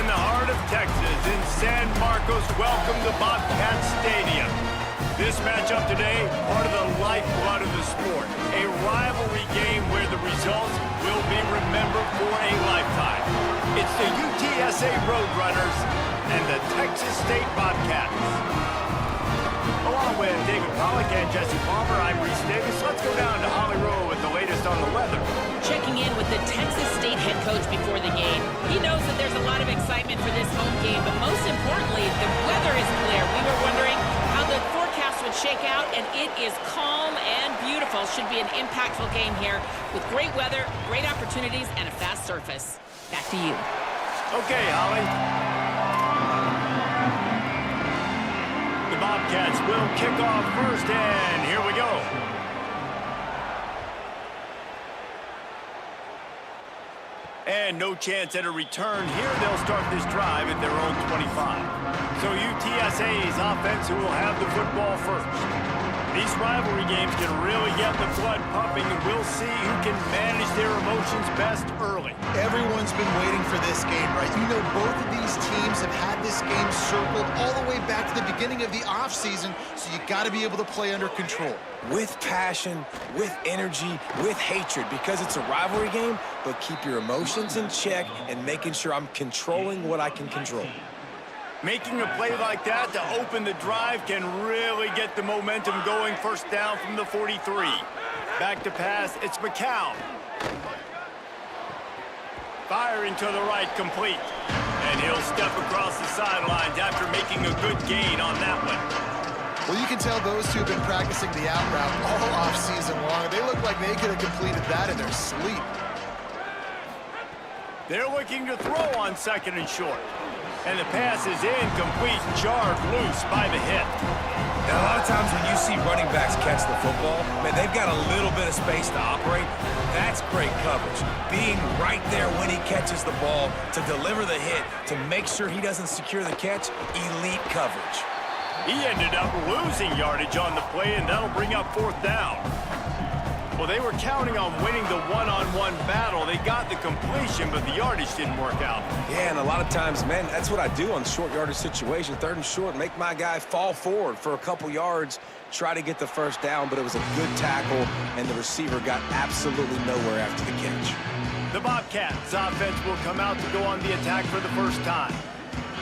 in the heart of Texas, in San Marcos, welcome to Bobcat Stadium. This matchup today, part of the lifeblood of the sport. A rivalry game where the results will be remembered for a lifetime. It's the UTSA Roadrunners and the Texas State Bobcats. Along with David Pollack and Jesse Palmer, I'm Reese Davis. Let's go down to Holly Rowe with the latest on the weather. Checking in with the Texas State head coach before the game. He knows that there's a lot of excitement for this home game, but most importantly, the weather is clear. We were wondering how the forecast would shake out, and it is calm and beautiful. Should be an impactful game here with great weather, great opportunities, and a fast surface. Back to you. Okay, Holly. The Bobcats will kick off first, and here we go. And no chance at a return here. They'll start this drive at their own 25. So UTSA's offense who will have the football first. These rivalry games can really get the blood pumping, and we'll see who can manage their emotions best early. Everyone's been waiting for this game, right? You know, both of these teams have had this game circled all the way back to the beginning of the offseason, so you got to be able to play under control. With passion, with energy, with hatred, because it's a rivalry game, but keep your emotions in check and making sure I'm controlling what I can control. Making a play like that to open the drive can really get the momentum going. First down from the 43. Back to pass, it's McCown. Firing to the right, complete. And he'll step across the sidelines after making a good gain on that one. Well, you can tell those two have been practicing the out route all off-season long. They look like they could have completed that in their sleep. They're looking to throw on second and short. And the pass is incomplete, jarred loose by the hit. Now, a lot of times when you see running backs catch the football, man, they've got a little bit of space to operate. That's great coverage. Being right there when he catches the ball to deliver the hit, to make sure he doesn't secure the catch, elite coverage. He ended up losing yardage on the play, and that'll bring up fourth down. Well, they were counting on winning the one-on-one battle. They got the completion, but the yardage didn't work out. Yeah, and a lot of times, man, that's what I do on short yardage situation. Third and short, make my guy fall forward for a couple yards, try to get the first down, but it was a good tackle, and the receiver got absolutely nowhere after the catch. The Bobcats offense will come out to go on the attack for the first time.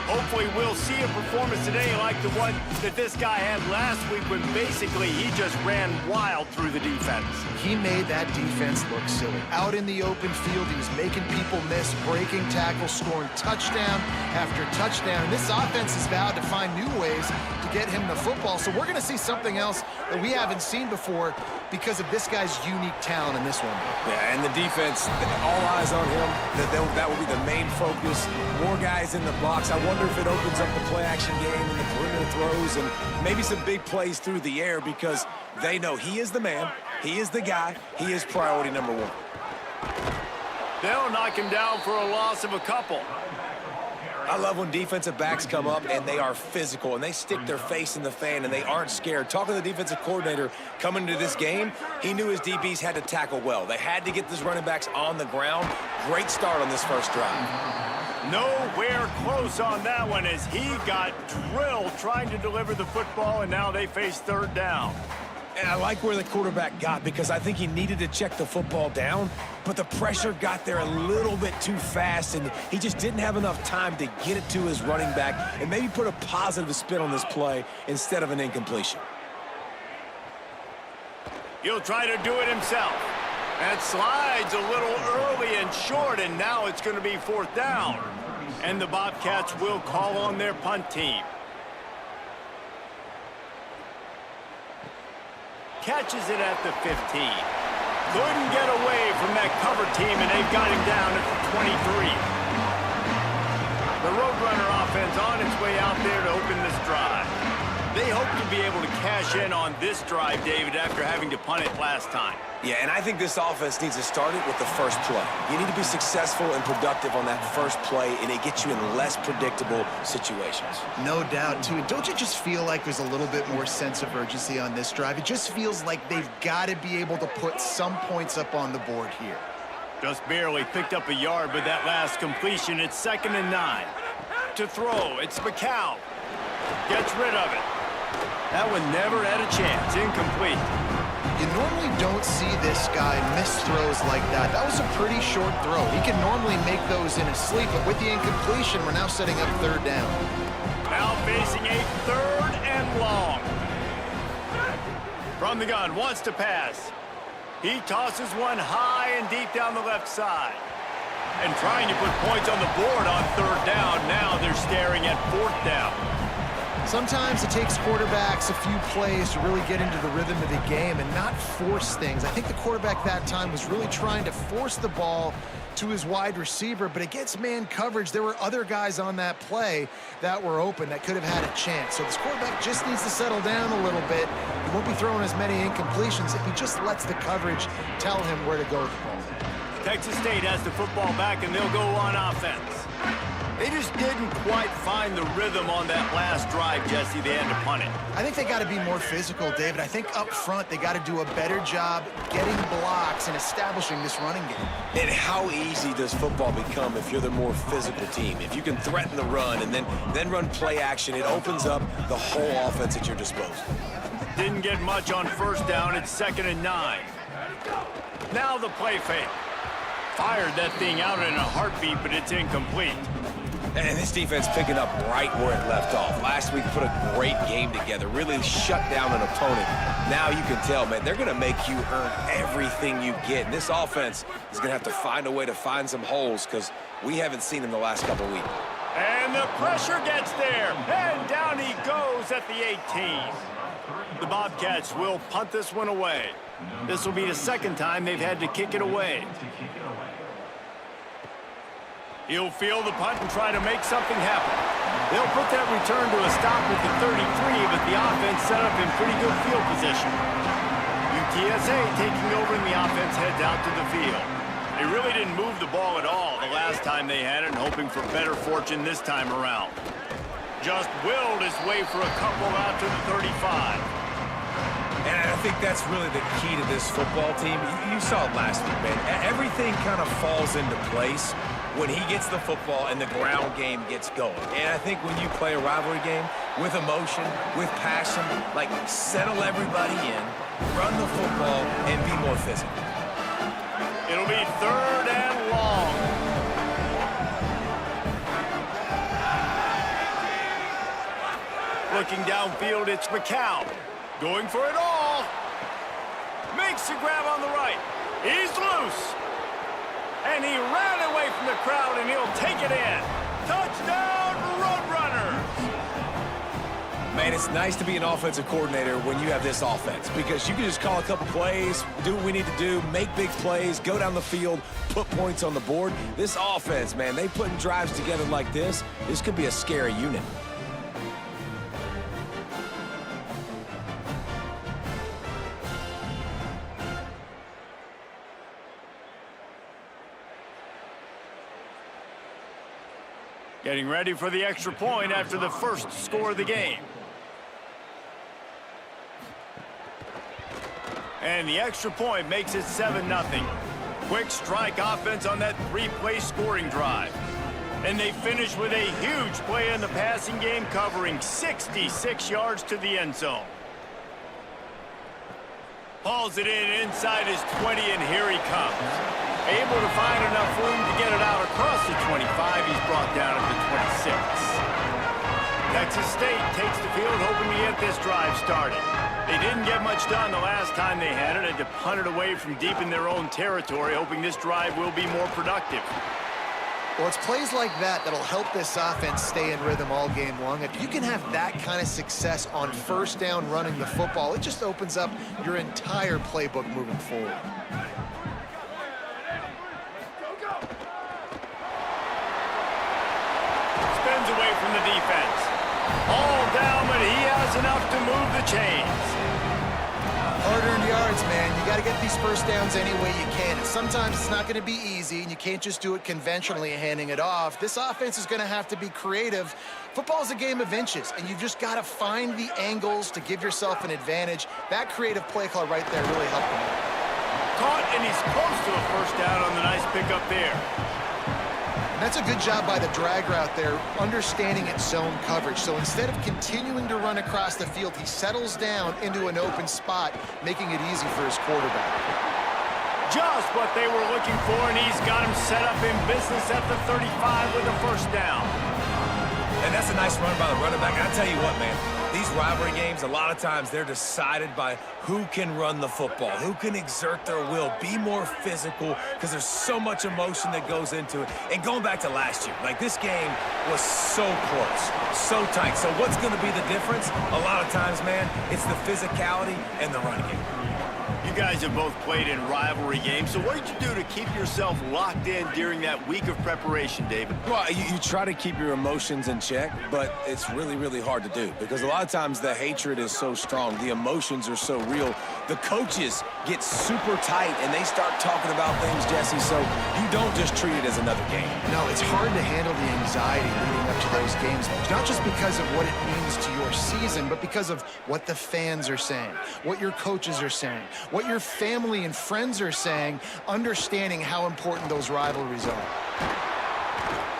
Hopefully we'll see a performance today like the one that this guy had last week when basically he just ran wild through the defense. He made that defense look silly. Out in the open field, he was making people miss, breaking tackles, scoring touchdown after touchdown. And this offense has vowed to find new ways to get him the football. So we're going to see something else that we haven't seen before because of this guy's unique talent in this one. Yeah, and the defense, all eyes on him. That will be the main focus. More guys in the box. I wonder if it opens up the play-action game and the perimeter throws and maybe some big plays through the air because they know he is the man, he is the guy, he is priority number one. They'll knock him down for a loss of a couple. I love when defensive backs come up and they are physical and they stick their face in the fan and they aren't scared. Talking to the defensive coordinator coming into this game, he knew his DBs had to tackle well. They had to get these running backs on the ground. Great start on this first drive. Nowhere close on that one as he got drilled trying to deliver the football, and now they face third down. And I like where the quarterback got because I think he needed to check the football down, but the pressure got there a little bit too fast, and he just didn't have enough time to get it to his running back and maybe put a positive spin on this play instead of an incompletion. He'll try to do it himself. That slides a little early and short, and now it's going to be fourth down. And the Bobcats will call on their punt team. Catches it at the 15. Couldn't get away from that cover team, and they've got him down at the 23. The Roadrunner offense on its way out there to open this drive. They hope to be able to cash in on this drive, David, after having to punt it last time. Yeah, and I think this offense needs to start it with the first play. You need to be successful and productive on that first play, and it gets you in less predictable situations. No doubt, too. And don't you just feel like there's a little bit more sense of urgency on this drive? It just feels like they've got to be able to put some points up on the board here. Just barely picked up a yard with that last completion. It's 2nd and 9. to throw. It's McCown. Gets rid of it. That one never had a chance. Incomplete. You normally don't see this guy miss throws like that. That was a pretty short throw. He can normally make those in his sleep, but with the incompletion, we're now setting up third down. Now facing a third and long. From the gun, wants to pass. He tosses one high and deep down the left side. And trying to put points on the board on third down. Now they're staring at fourth down. Sometimes it takes quarterbacks a few plays to really get into the rhythm of the game and not force things. I think the quarterback that time was really trying to force the ball to his wide receiver, but against man coverage, there were other guys on that play that were open that could have had a chance. So this quarterback just needs to settle down a little bit. He won't be throwing as many incompletions if he just lets the coverage tell him where to go with the ball. Texas State has the football back, and they'll go on offense. They just didn't quite find the rhythm on that last drive, Jesse. They had to punt it. I think they got to be more physical, David. I think up front they got to do a better job getting blocks and establishing this running game. And how easy does football become if you're the more physical team? If you can threaten the run and then run play action, it opens up the whole offense at your disposal. Didn't get much on first down. It's 2nd and 9. Now the play fake. Fired that thing out in a heartbeat, but it's incomplete. And this defense picking up right where it left off. Last week put a great game together, really shut down an opponent. Now you can tell, man, they're going to make you earn everything you get. And this offense is going to have to find a way to find some holes because we haven't seen them the last couple of weeks. And the pressure gets there. And down he goes at the 18. The Bobcats will punt this one away. This will be the second time they've had to kick it away. He'll field the punt and try to make something happen. They'll put that return to a stop with the 33, but the offense set up in pretty good field position. UTSA taking over and the offense heads out to the field. They really didn't move the ball at all the last time they had it, and hoping for better fortune this time around. Just willed his way for a couple out to the 35. And I think that's really the key to this football team. You saw it last week, man. Everything kind of falls into place when he gets the football and the ground game gets going. And I think when you play a rivalry game with emotion, with passion, like settle everybody in, run the football, and be more physical. It'll be 3rd and long. Looking downfield, it's McCown. Going for it all. Makes the grab on the right. He's loose. And he ran away from the crowd, and he'll take it in. Touchdown, Roadrunners! Man, it's nice to be an offensive coordinator when you have this offense because you can just call a couple plays, do what we need to do, make big plays, go down the field, put points on the board. This offense, man, they putting drives together like this could be a scary unit. Getting ready for the extra point after the first score of the game. And the extra point makes it 7-0. Quick strike offense on that 3-play scoring drive. And they finish with a huge play in the passing game, covering 66 yards to the end zone. Hauls it in inside his 20, and here he comes. Able to find enough room to get it out across the 25. He's brought down at the 26. Texas State takes the field, hoping to get this drive started. They didn't get much done the last time they had it. Had to punt it away from deep in their own territory, hoping this drive will be more productive. Well, it's plays like that that'll help this offense stay in rhythm all game long. If you can have that kind of success on first down running the football, it just opens up your entire playbook moving forward. Spins away from the defense. All down, but he has enough to move the chains. Hard-earned yards, man. You got to get these first downs any way you can. And sometimes it's not going to be easy, and you can't just do it conventionally handing it off. This offense is going to have to be creative. Football's a game of inches, and you've just got to find the angles to give yourself an advantage. That creative play call right there really helped him out. Caught, and he's close to a first down on the nice pickup there. That's a good job by the drag route there, understanding its zone coverage. So instead of continuing to run across the field, he settles down into an open spot, making it easy for his quarterback. Just what they were looking for, and he's got him set up in business at the 35 with a first down. And that's a nice run by the running back. I tell you what, man, these rivalry games, a lot of times they're decided by who can run the football, who can exert their will, be more physical, because there's so much emotion that goes into it. And going back to last year, like this game was so close, so tight. So what's going to be the difference? A lot of times, man, it's the physicality and the running game. You guys have both played in rivalry games, so what did you do to keep yourself locked in during that week of preparation, David? Well, you try to keep your emotions in check, but it's really, really hard to do because a lot of times the hatred is so strong. The emotions are so real. The coaches get super tight, and they start talking about things, Jesse, so you don't just treat it as another game. No, it's hard to handle the anxiety leading up to those games, not just because of what it means to your season, but because of what the fans are saying, what your coaches are saying, what your family and friends are saying, understanding how important those rivalries are.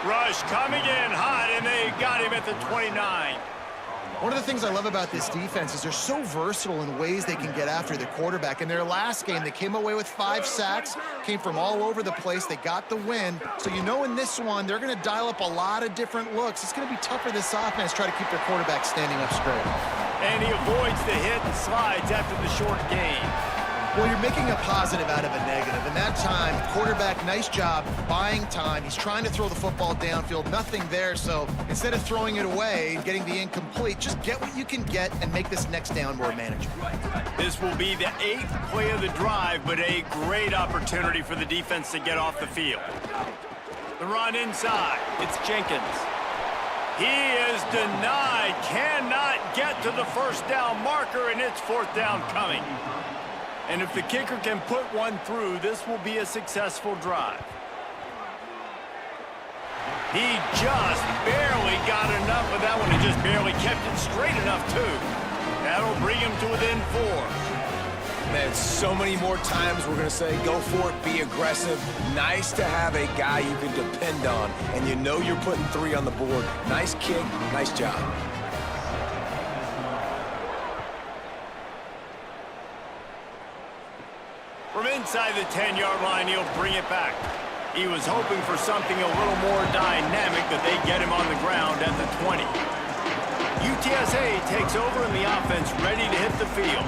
Rush coming in hot, and they got him at the 29. One of the things I love about this defense is they're so versatile in ways they can get after the quarterback. In their last game, they came away with 5 sacks, came from all over the place. They got the win. So you know in this one, they're going to dial up a lot of different looks. It's going to be tough for this offense to try to keep their quarterback standing up straight. And he avoids the hit and slides after the short gain. Well, you're making a positive out of a negative. And that time, quarterback, nice job buying time. He's trying to throw the football downfield. Nothing there. So instead of throwing it away, getting the incomplete, just get what you can get and make this next down more manageable. This will be the 8th play of the drive, but a great opportunity for the defense to get off the field. The run inside. It's Jenkins. He is denied. Cannot get to the first down marker, and it's 4th down coming. And if the kicker can put one through, this will be a successful drive. He just barely got enough of that one. He just barely kept it straight enough, too. That'll bring him to within 4. Man, so many more times we're going to say, go for it, be aggressive. Nice to have a guy you can depend on, and you know you're putting 3 on the board. Nice kick, nice job. From inside the 10-yard line, he'll bring it back. He was hoping for something a little more dynamic, but they get him on the ground at the 20. UTSA takes over in the offense, ready to hit the field.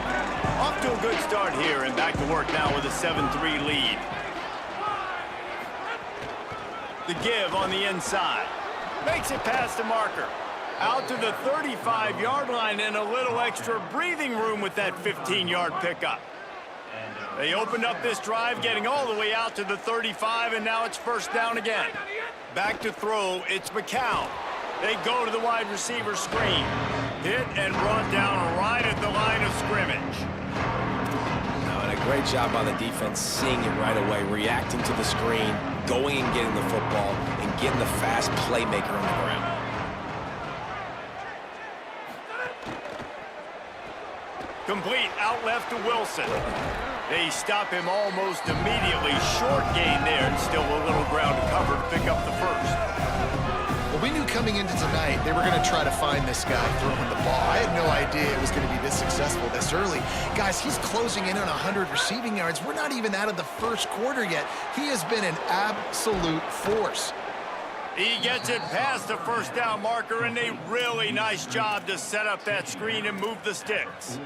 Off to a good start here, and back to work now with a 7-3 lead. The give on the inside. Makes it past the marker. Out to the 35-yard line, and a little extra breathing room with that 15-yard pickup. They opened up this drive, getting all the way out to the 35, and now it's 1st down again. Back to throw, it's McCown. They go to the wide receiver screen. Hit and brought down right at the line of scrimmage. And a great job by the defense, seeing it right away, reacting to the screen, going and getting the football, and getting the fast playmaker on the ground. Complete out left to Wilson. They stop him almost immediately. Short gain there, and still a little ground to cover to pick up the first. Well, we knew coming into tonight they were going to try to find this guy throwing the ball. I had no idea it was going to be this successful this early. Guys, he's closing in on 100 receiving yards. We're not even out of the first quarter yet. He has been an absolute force. He gets it past the 1st down marker, and a really nice job to set up that screen and move the sticks.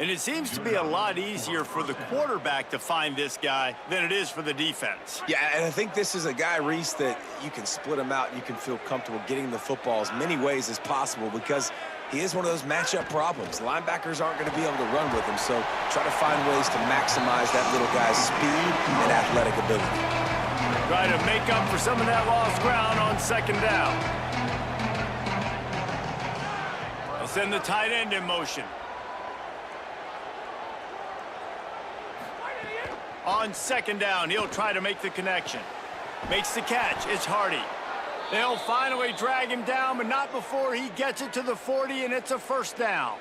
And it seems to be a lot easier for the quarterback to find this guy than it is for the defense. Yeah, and I think this is a guy, Reese, that you can split him out. You can feel comfortable getting the football as many ways as possible because he is one of those matchup problems. Linebackers aren't going to be able to run with him, so try to find ways to maximize that little guy's speed and athletic ability. Try to make up for some of that lost ground on 2nd down. They'll send the tight end in motion. On 2nd down, he'll try to make the connection. Makes the catch. It's Hardy. They'll finally drag him down, but not before he gets it to the 40, and it's a 1st down.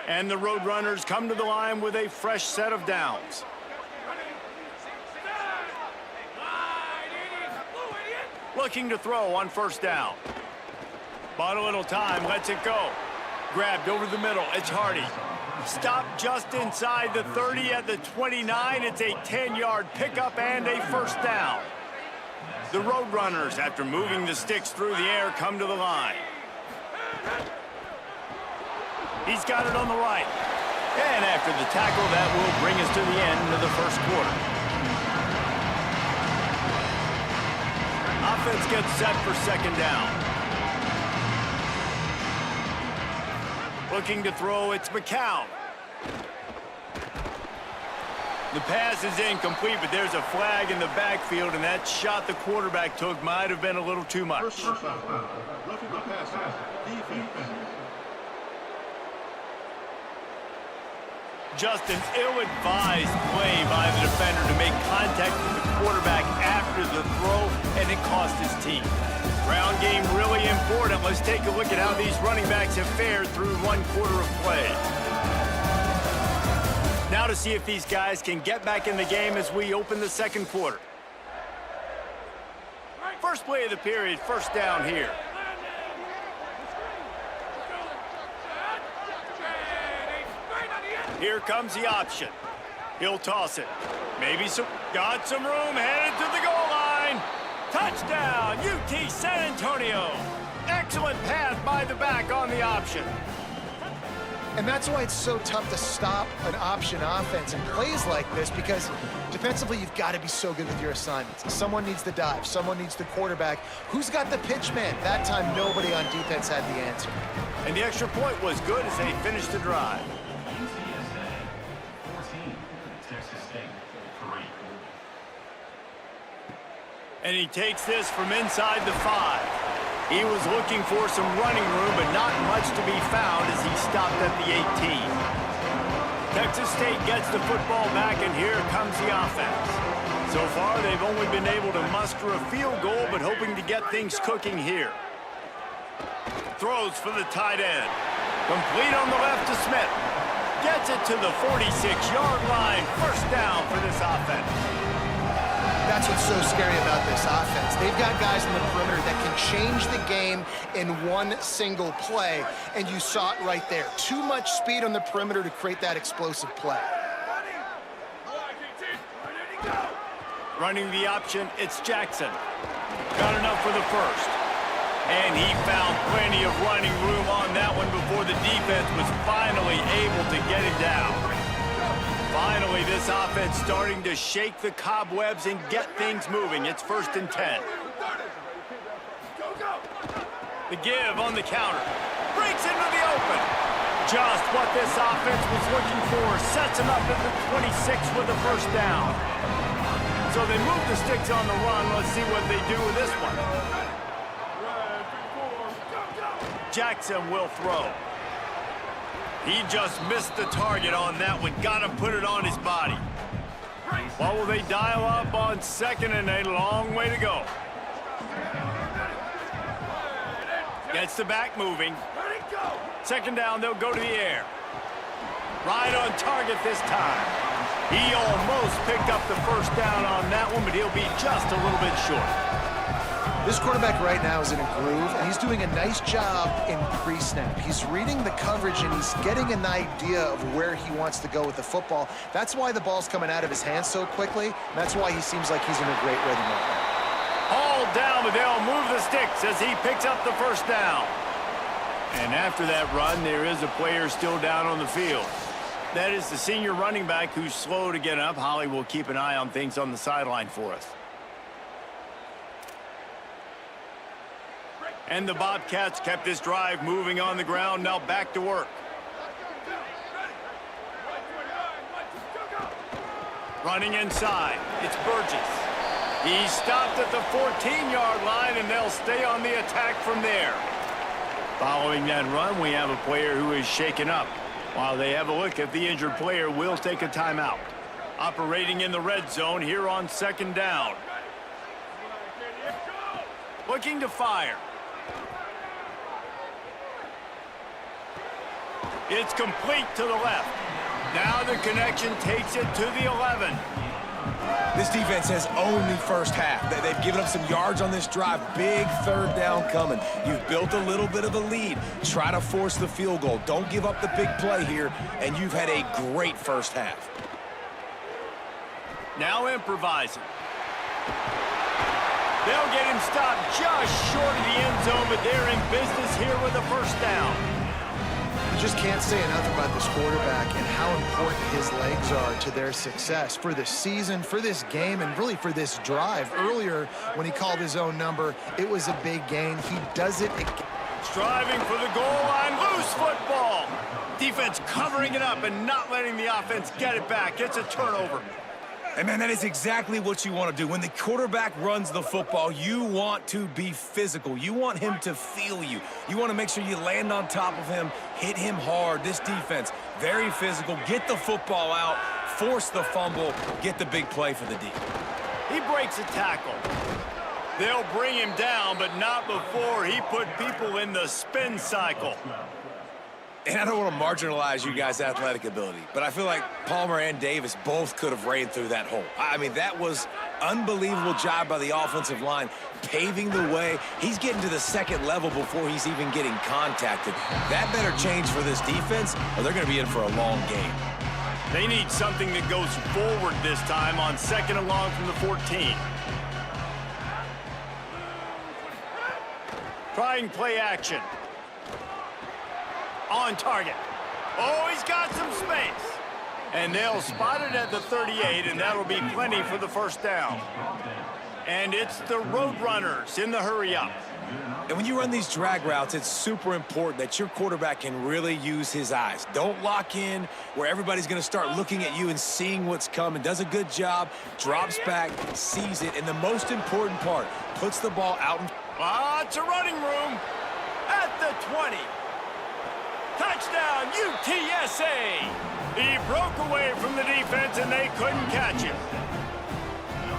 And the Roadrunners come to the line with a fresh set of downs. Looking to throw on first down. Bought a little time, lets it go. Grabbed over the middle, it's Hardy. Stopped just inside the 30 at the 29. It's a 10-yard pickup and a first down. The Roadrunners, after moving the sticks through the air, come to the line. He's got it on the right. And after the tackle, that will bring us to the end of the first quarter. Offense gets set for second down. Looking to throw, it's McCown. The pass is incomplete, but there's a flag in the backfield, and that shot the quarterback took might have been a little too much. Just an ill-advised play by the defender to make contact with the quarterback after the throw, and it cost his team. Ground game really important. Let's take a look at how these running backs have fared through one quarter of play. Now to see if these guys can get back in the game as we open the second quarter. First play of the period, first down here. Here comes the option. He'll toss it. Got some room, headed to the goal line. Touchdown, UT San Antonio. Excellent pass by the back on the option. And that's why it's so tough to stop an option offense in plays like this, because defensively you've got to be so good with your assignments. Someone needs the dive. Someone needs the quarterback. Who's got the pitch man? That time nobody on defense had the answer. And the extra point was good as they finished the drive. And he takes this from inside the 5. He was looking for some running room, but not much to be found as he stopped at the 18. Texas State gets the football back, and here comes the offense. So far, they've only been able to muster a field goal, but hoping to get things cooking here. Throws for the tight end. Complete on the left to Smith. Gets it to the 46-yard line. First down for this offense. That's what's so scary about this offense. They've got guys in the perimeter that can change the game in one single play, and you saw it right there. Too much speed on the perimeter to create that explosive play. Running the option, it's Jackson. Got enough for the first. And he found plenty of running room on that one before the defense was finally able to get him down. Finally, this offense starting to shake the cobwebs and get things moving. It's 1st and 10. The give on the counter. Breaks into the open. Just what this offense was looking for. Sets him up at the 26 with a first down. So they move the sticks on the run. Let's see what they do with this one. Jackson will throw. He just missed the target on that one. Got to put it on his body. Well, will they dial up on second and a long way to go? Gets the back moving. Second down, they'll go to the air. Right on target this time. He almost picked up the first down on that one, but he'll be just a little bit short. This quarterback right now is in a groove, and he's doing a nice job in pre-snap. He's reading the coverage, and he's getting an idea of where he wants to go with the football. That's why the ball's coming out of his hands so quickly. That's why he seems like he's in a great rhythm right now. All down, but they'll move the sticks as he picks up the first down. And after that run, there is a player still down on the field. That is the senior running back who's slow to get up. Holly will keep an eye on things on the sideline for us. And the Bobcats kept this drive moving on the ground. Now back to work. Running inside. It's Burgess. He stopped at the 14-yard line, and they'll stay on the attack from there. Following that run, we have a player who is shaken up. While they have a look at the injured player, we'll take a timeout. Operating in the red zone here on second down. Looking to fire. It's complete to the left. Now the connection takes it to the 11. This defense has owned the first half. They've given up some yards on this drive. Big third down coming. You've built a little bit of a lead. Try to force the field goal. Don't give up the big play here, and you've had a great first half. Now improvising. They'll get him stopped just short of the end zone, but they're in business here with a first down. You just can't say enough about this quarterback and how important his legs are to their success for this season, for this game, and really for this drive. Earlier, when he called his own number, it was a big gain. He does it again. Striving for the goal line, loose football. Defense covering it up and not letting the offense get it back. It's a turnover. And, man, that is exactly what you want to do. When the quarterback runs the football, you want to be physical. You want him to feel you. You want to make sure you land on top of him, hit him hard. This defense, very physical. Get the football out, force the fumble, get the big play for the D. He breaks a tackle. They'll bring him down, but not before he put people in the spin cycle. And I don't want to marginalize you guys' athletic ability, but I feel like Palmer and Davis both could have ran through that hole. I mean, that was unbelievable job by the offensive line, paving the way. He's getting to the second level before he's even getting contacted. That better change for this defense, or they're going to be in for a long game. They need something that goes forward this time on second and long from the 14. Trying play action. On target. Oh, he's got some space. And they'll spot it at the 38, and that'll be plenty for the first down. And it's the Roadrunners in the hurry-up. And when you run these drag routes, it's super important that your quarterback can really use his eyes. Don't lock in where everybody's going to start looking at you and seeing what's coming. Does a good job, drops back, sees it, and the most important part, puts the ball out. Lots of running room at the 20. Touchdown, UTSA! He broke away from the defense, and they couldn't catch him.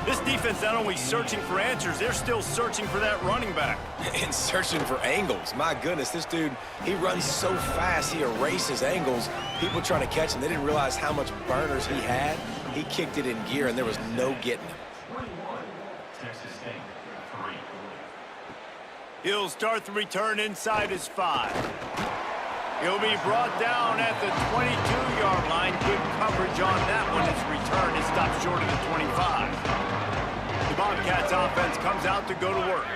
This defense not only searching for answers, they're still searching for that running back. And searching for angles. My goodness, this dude, he runs so fast, he erases angles. People trying to catch him, they didn't realize how much burners he had. He kicked it in gear, and there was no getting him. He'll start the return inside his 5. He'll be brought down at the 22-yard line. Good coverage on that one. His return is stopped short of the 25. The Bobcats offense comes out to go to work.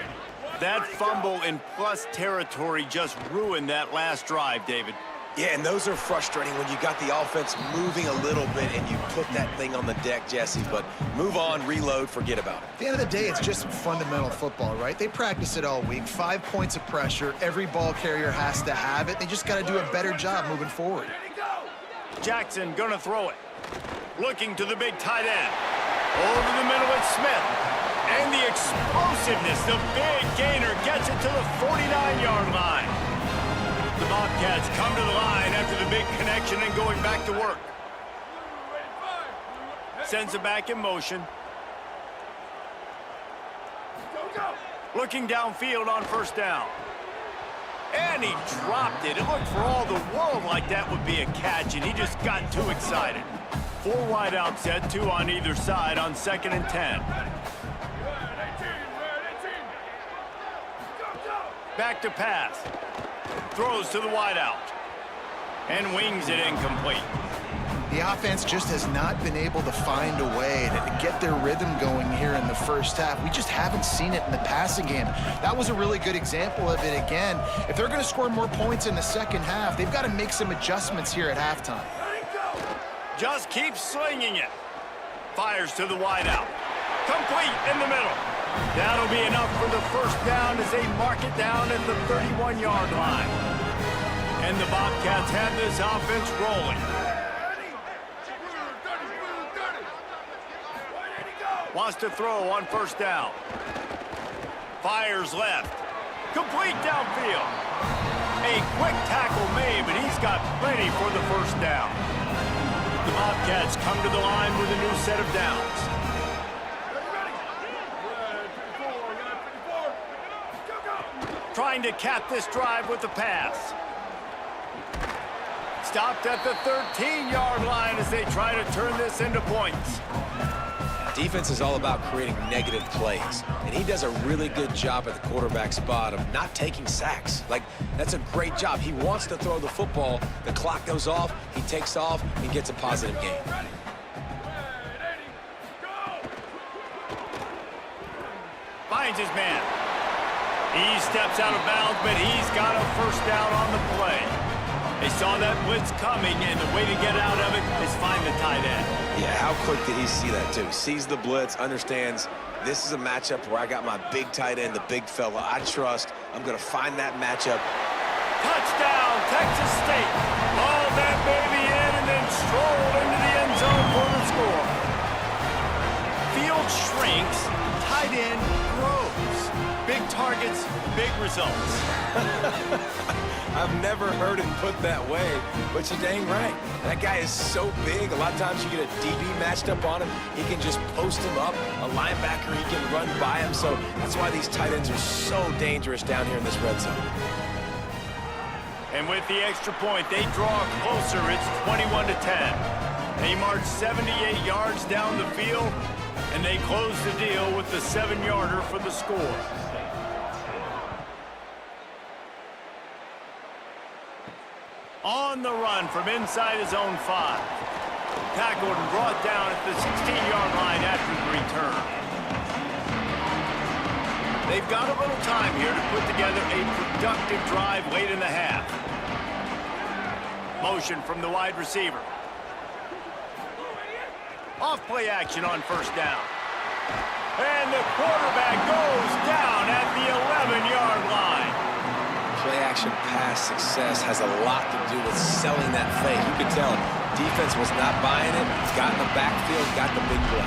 That fumble in plus territory just ruined that last drive, David. Yeah, and those are frustrating when you got the offense moving a little bit and you put that thing on the deck, Jesse. But move on, reload, forget about it. At the end of the day, it's just fundamental football, right? They practice it all week. 5 points of pressure. Every ball carrier has to have it. They just got to do a better job moving forward. Jackson gonna throw it. Looking to the big tight end. Over the middle, it's Smith. And the explosiveness, the big gainer gets it to the 49-yard line. The Bobcats come to the line after the big connection and going back to work. Sends it back in motion. Looking downfield on first down. And he dropped it. It looked for all the world like that would be a catch, and he just got too excited. 4 wide out set, 2 on either side on 2nd and 10. Back to pass. Throws to the wideout. And wings it incomplete. The offense just has not been able to find a way to get their rhythm going here in the first half. We just haven't seen it in the passing game. That was a really good example of it again. If they're going to score more points in the second half, they've got to make some adjustments here at halftime. Just keep slinging it. Fires to the wideout. Complete in the middle. That'll be enough for the first down as they mark it down at the 31-yard line. And the Bobcats have this offense rolling. Wants to throw on first down. Fires left. Complete downfield. A quick tackle made, but he's got plenty for the first down. The Bobcats come to the line with a new set of downs. Trying to cap this drive with the pass. stopped at the 13-yard line as they try to turn this into points. Defense is all about creating negative plays, and he does a really good job at the quarterback spot of not taking sacks. Like, that's a great job. He wants to throw the football. The clock goes off, he takes off, and gets a positive gain. Finds his man. He steps out of bounds, but he's got a first down on the play. They saw that blitz coming, and the way to get out of it is find the tight end. Yeah, how quick did he see that, too? Sees the blitz, understands this is a matchup where I got my big tight end, the big fella I trust. I'm going to find that matchup. Touchdown, Texas State. Ball that baby in and then strolled into the end zone for the score. Field shrinks, tight end grows. Big targets, big results. I've never heard it put that way, but you're dang right. That guy is so big, a lot of times you get a DB matched up on him. He can just post him up. A linebacker, he can run by him. So that's why these tight ends are so dangerous down here in this red zone. And with the extra point, they draw closer. It's 21-10. They march 78 yards down the field, and they close the deal with the 7-yarder for the score. On the run from inside his own 5. Tackled and brought down at the 16-yard line after the return. They've got a little time here to put together a productive drive late in the half. Motion from the wide receiver. Off play action on first down. And the quarterback goes down at the 11-yard line. Play-action pass success has a lot to do with selling that fake. You can tell defense was not buying it. Got in the backfield, got the big play.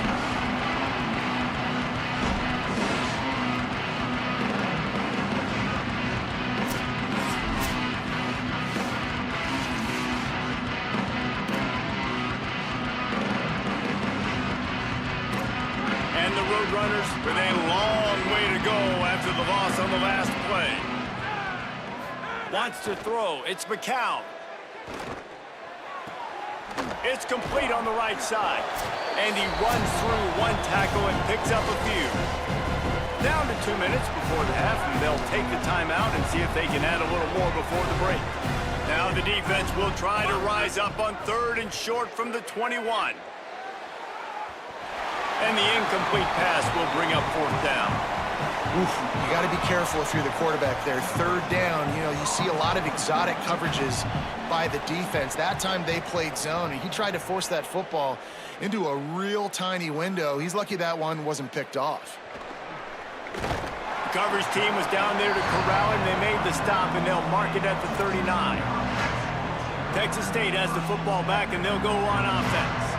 And the Roadrunners with a long way to go after the loss on the last play. Wants to throw. It's McCown. It's complete on the right side. And he runs through one tackle and picks up a few. Down to 2 minutes before the half, and they'll take the timeout and see if they can add a little more before the break. Now the defense will try to rise up on 3rd and short from the 21. And the incomplete pass will bring up 4th down. Oof, you got to be careful if you're the quarterback there. 3rd down, you know, you see a lot of exotic coverages by the defense. That time they played zone, and he tried to force that football into a real tiny window. He's lucky that one wasn't picked off. The coverage team was down there to corral him. They made the stop, and they'll mark it at the 39. Texas State has the football back, and they'll go on offense.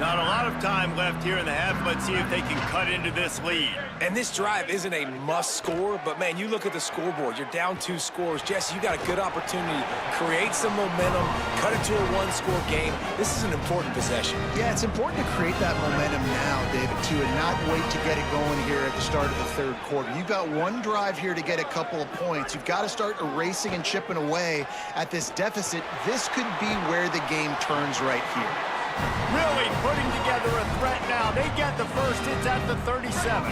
Not a lot of time left here in the half. Let's see if they can cut into this lead. And this drive isn't a must score, but man, you look at the scoreboard, you're down 2 scores. Jesse, you got a good opportunity to create some momentum, cut it to a 1-score game. This is an important possession. Yeah, it's important to create that momentum now, David, too, and not wait to get it going here at the start of the 3rd quarter. You've got one drive here to get a couple of points. You've got to start erasing and chipping away at this deficit. This could be where the game turns right here. Really putting together a threat now. They get the first. It's at the 37.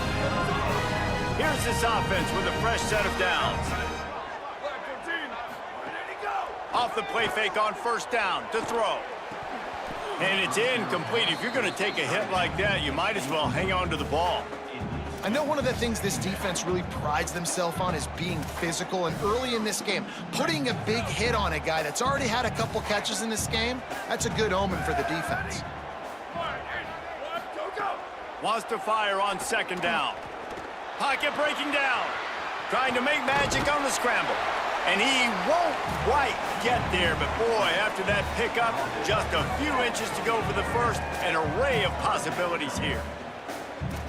Here's this offense with a fresh set of downs. Off the play fake on first down to throw. And it's incomplete. If you're going to take a hit like that, you might as well hang on to the ball. I know one of the things this defense really prides themselves on is being physical, and early in this game, putting a big hit on a guy that's already had a couple catches in this game, that's a good omen for the defense. Wants to fire on 2nd down. Pocket breaking down. Trying to make magic on the scramble. And he won't quite get there, but boy, after that pickup, just a few inches to go for the first. An array of possibilities here.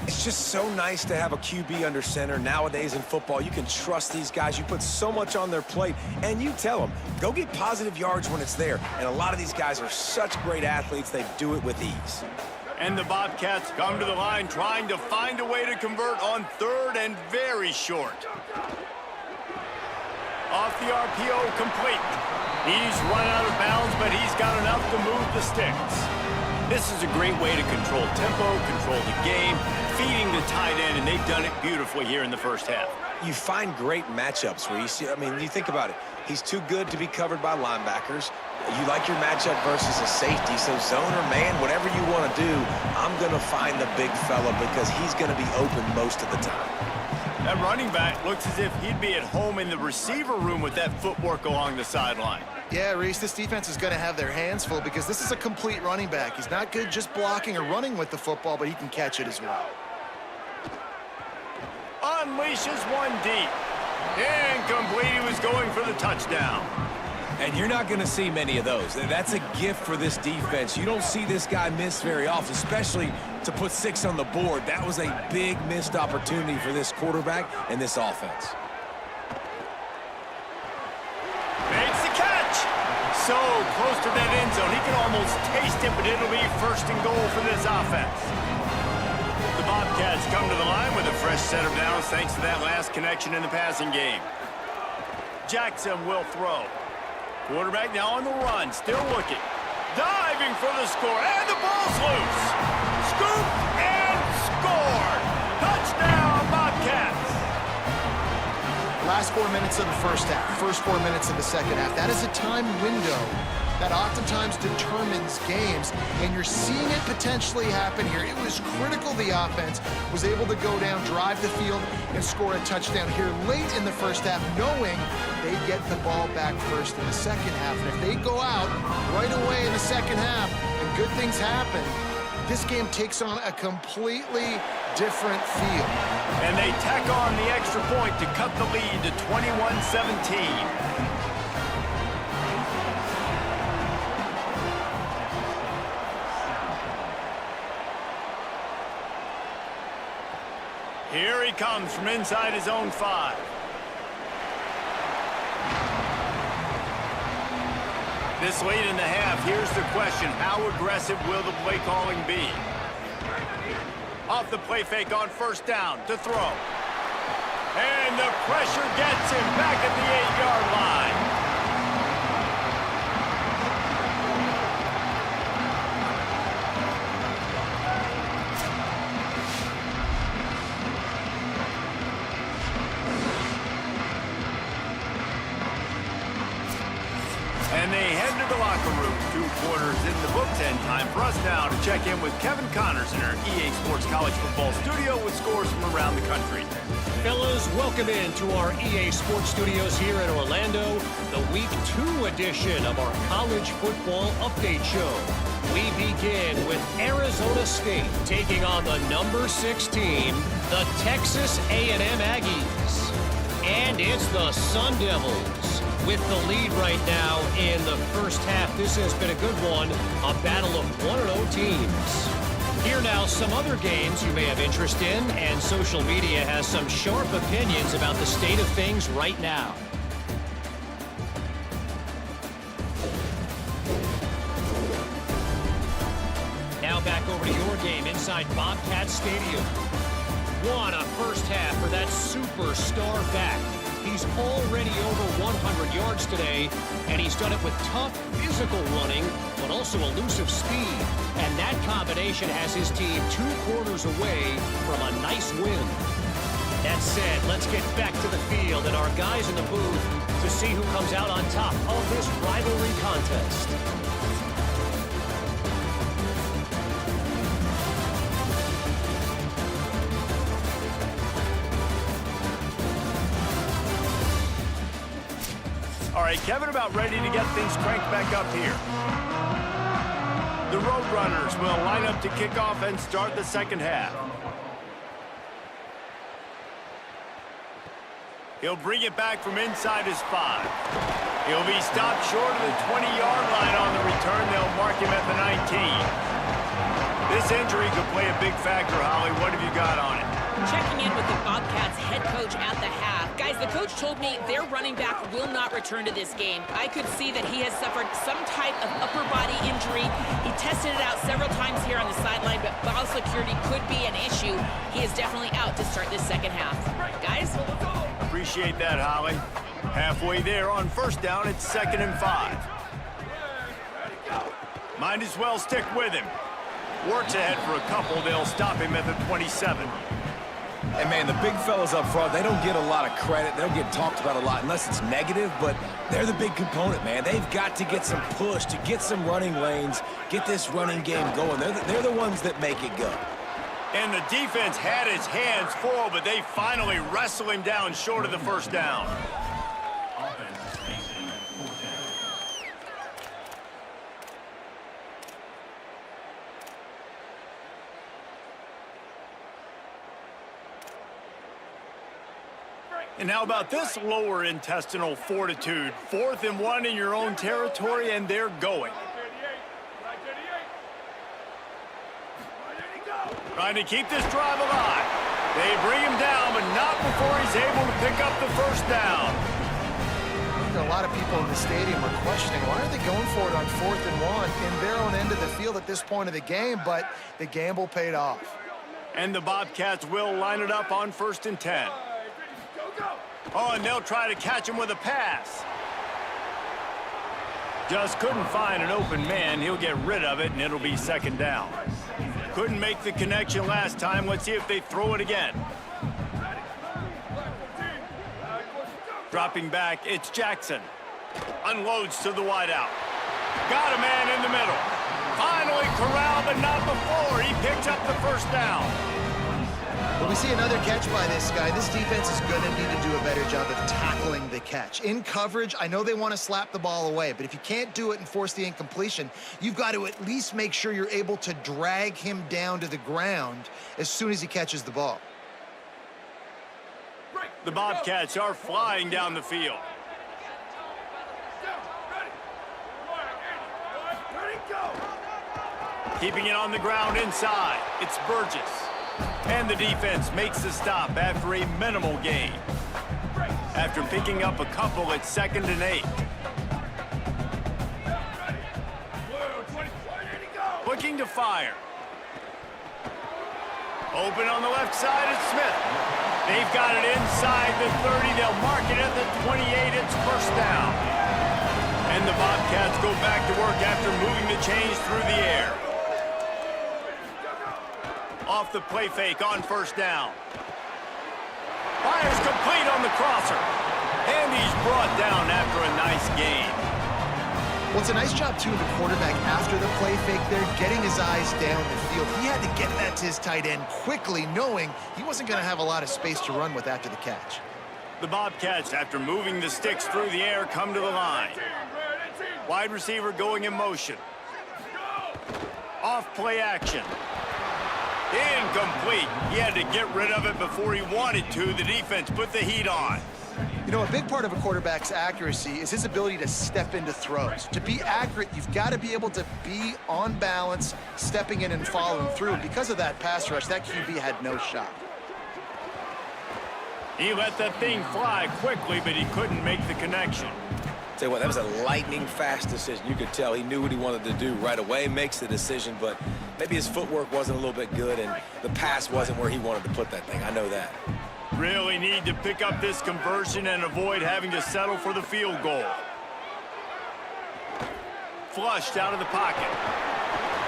It's just so nice to have a QB under center. Nowadays in football, you can trust these guys. You put so much on their plate, and you tell them, go get positive yards when it's there. And a lot of these guys are such great athletes, they do it with ease. And the Bobcats come to the line trying to find a way to convert on 3rd and very short. Off the RPO, complete. He's run out of bounds, but he's got enough to move the sticks. This is a great way to control tempo, control the game, feeding the tight end, and they've done it beautifully here in the first half. You find great matchups, Reese. I mean, you think about it. He's too good to be covered by linebackers. You like your matchup versus a safety, so zone or man, whatever you want to do, I'm going to find the big fella because he's going to be open most of the time. That running back looks as if he'd be at home in the receiver room with that footwork along the sideline. Yeah, Reese, this defense is going to have their hands full because this is a complete running back. He's not good just blocking or running with the football, but he can catch it as well. Unleashes one deep. Incomplete. He was going for the touchdown. And you're not going to see many of those. That's a gift for this defense. You don't see this guy miss very often, especially to put 6 on the board. That was a big missed opportunity for this quarterback and this offense. Makes the catch. So close to that end zone. He can almost taste it, but it'll be first and goal for this offense. The Bobcats come to the line with a fresh set of downs thanks to that last connection in the passing game. Jackson will throw. Quarterback now on the run, still looking. Diving for the score, and the ball's loose. Scoop and score. Touchdown, Bobcats. Last 4 minutes of the first half, first 4 minutes of the second half. That is a time window that oftentimes determines games, and you're seeing it potentially happen here. It was critical the offense was able to go down, drive the field, and score a touchdown here late in the first half, knowing they get the ball back first in the second half. And if they go out right away in the second half and good things happen, this game takes on a completely different feel. And they tack on the extra point to cut the lead to 21-17. Here he comes from inside his own 5. This late in the half, here's the question. How aggressive will the play calling be? Off the play fake on first down to throw. And the pressure gets him back at the 8-yard line. And they head to the locker room. 2 quarters in the books, and time for us now to check in with Kevin Connors in our EA Sports College Football studio with scores from around the country. Fellas, welcome into our EA Sports Studios here in Orlando, the Week 2 edition of our College Football Update Show. We begin with Arizona State taking on the number 6 team, the Texas A&M Aggies. And it's the Sun Devils with the lead right now in the first half. This has been a good one, a battle of 1-0 teams. Here now some other games you may have interest in, and social media has some sharp opinions about the state of things right now. Now back over to your game inside Bobcat Stadium. What a first half for that superstar back. He's already over 100 yards today, and he's done it with tough physical running, but also elusive speed. And that combination has his team 2 quarters away from a nice win. That said, let's get back to the field and our guys in the booth to see who comes out on top of this rivalry contest. All right, Kevin about ready to get things cranked back up here. The Roadrunners will line up to kick off and start the second half. He'll bring it back from inside his 5. He'll be stopped short of the 20-yard line on the return. They'll mark him at the 19. This injury could play a big factor, Holly. What have you got on it? Checking in with the Bobcats head coach at the half. Guys, the coach told me their running back will not return to this game. I could see that he has suffered some type of upper body injury. He tested it out several times here on the sideline, but ball security could be an issue. He is definitely out to start this second half. Guys? Appreciate that, Holly. Halfway there on first down, it's 2nd and 5. Might as well stick with him. Works ahead for a couple. They'll stop him at the 27. And, man, the big fellas up front, they don't get a lot of credit. They don't get talked about a lot unless it's negative, but they're the big component, man. They've got to get some push, to get some running lanes, get this running game going. They're the ones that make it go. And the defense had his hands full, but they finally wrestle him down short of the first down. And how about this lower intestinal fortitude? 4th and 1 in your own territory, and they're going. Trying to keep this drive alive. They bring him down, but not before he's able to pick up the first down. I think a lot of people in the stadium are questioning, why are they going for it on 4th and 1 in their own end of the field at this point of the game, but the gamble paid off. And the Bobcats will line it up on 1st and 10. Oh, and they'll try to catch him with a pass. Just couldn't find an open man. He'll get rid of it, and it'll be 2nd down. Couldn't make the connection last time. Let's see if they throw it again. Dropping back, it's Jackson. Unloads to the wideout. Got a man in the middle. Finally corralled, but not before. He picks up the first down. When we see another catch by this guy, this defense is going to need to do a better job of tackling the catch. In coverage, I know they want to slap the ball away, but if you can't do it and force the incompletion, you've got to at least make sure you're able to drag him down to the ground as soon as he catches the ball. The Bobcats are flying down the field. Keeping it on the ground inside, it's Burgess. And the defense makes the stop after a minimal gain. After picking up a couple at 2nd and 8. Looking to fire. Open on the left side is Smith. They've got it inside the 30. They'll mark it at the 28. It's first down. And the Bobcats go back to work after moving the chains through the air. Off the play fake on first down. Fires complete on the crosser. And he's brought down after a nice gain. Well, it's a nice job, too, of the quarterback after the play fake there, getting his eyes down the field. He had to get that to his tight end quickly, knowing he wasn't going to have a lot of space to run with after the catch. The Bobcats, after moving the sticks through the air, come to the line. Wide receiver going in motion. Off play action. Incomplete. He had to get rid of it before he wanted to. The defense put the heat on. You know, a big part of a quarterback's accuracy is his ability to step into throws. To be accurate, you've got to be able to be on balance, stepping in and following through. Because of that pass rush, that QB had no shot. He let that thing fly quickly, but he couldn't make the connection. Tell you what, that was a lightning-fast decision. You could tell he knew what he wanted to do right away, makes the decision, but maybe his footwork wasn't a little bit good, and the pass wasn't where he wanted to put that thing. I know that. Really need to pick up this conversion and avoid having to settle for the field goal. Flushed out of the pocket.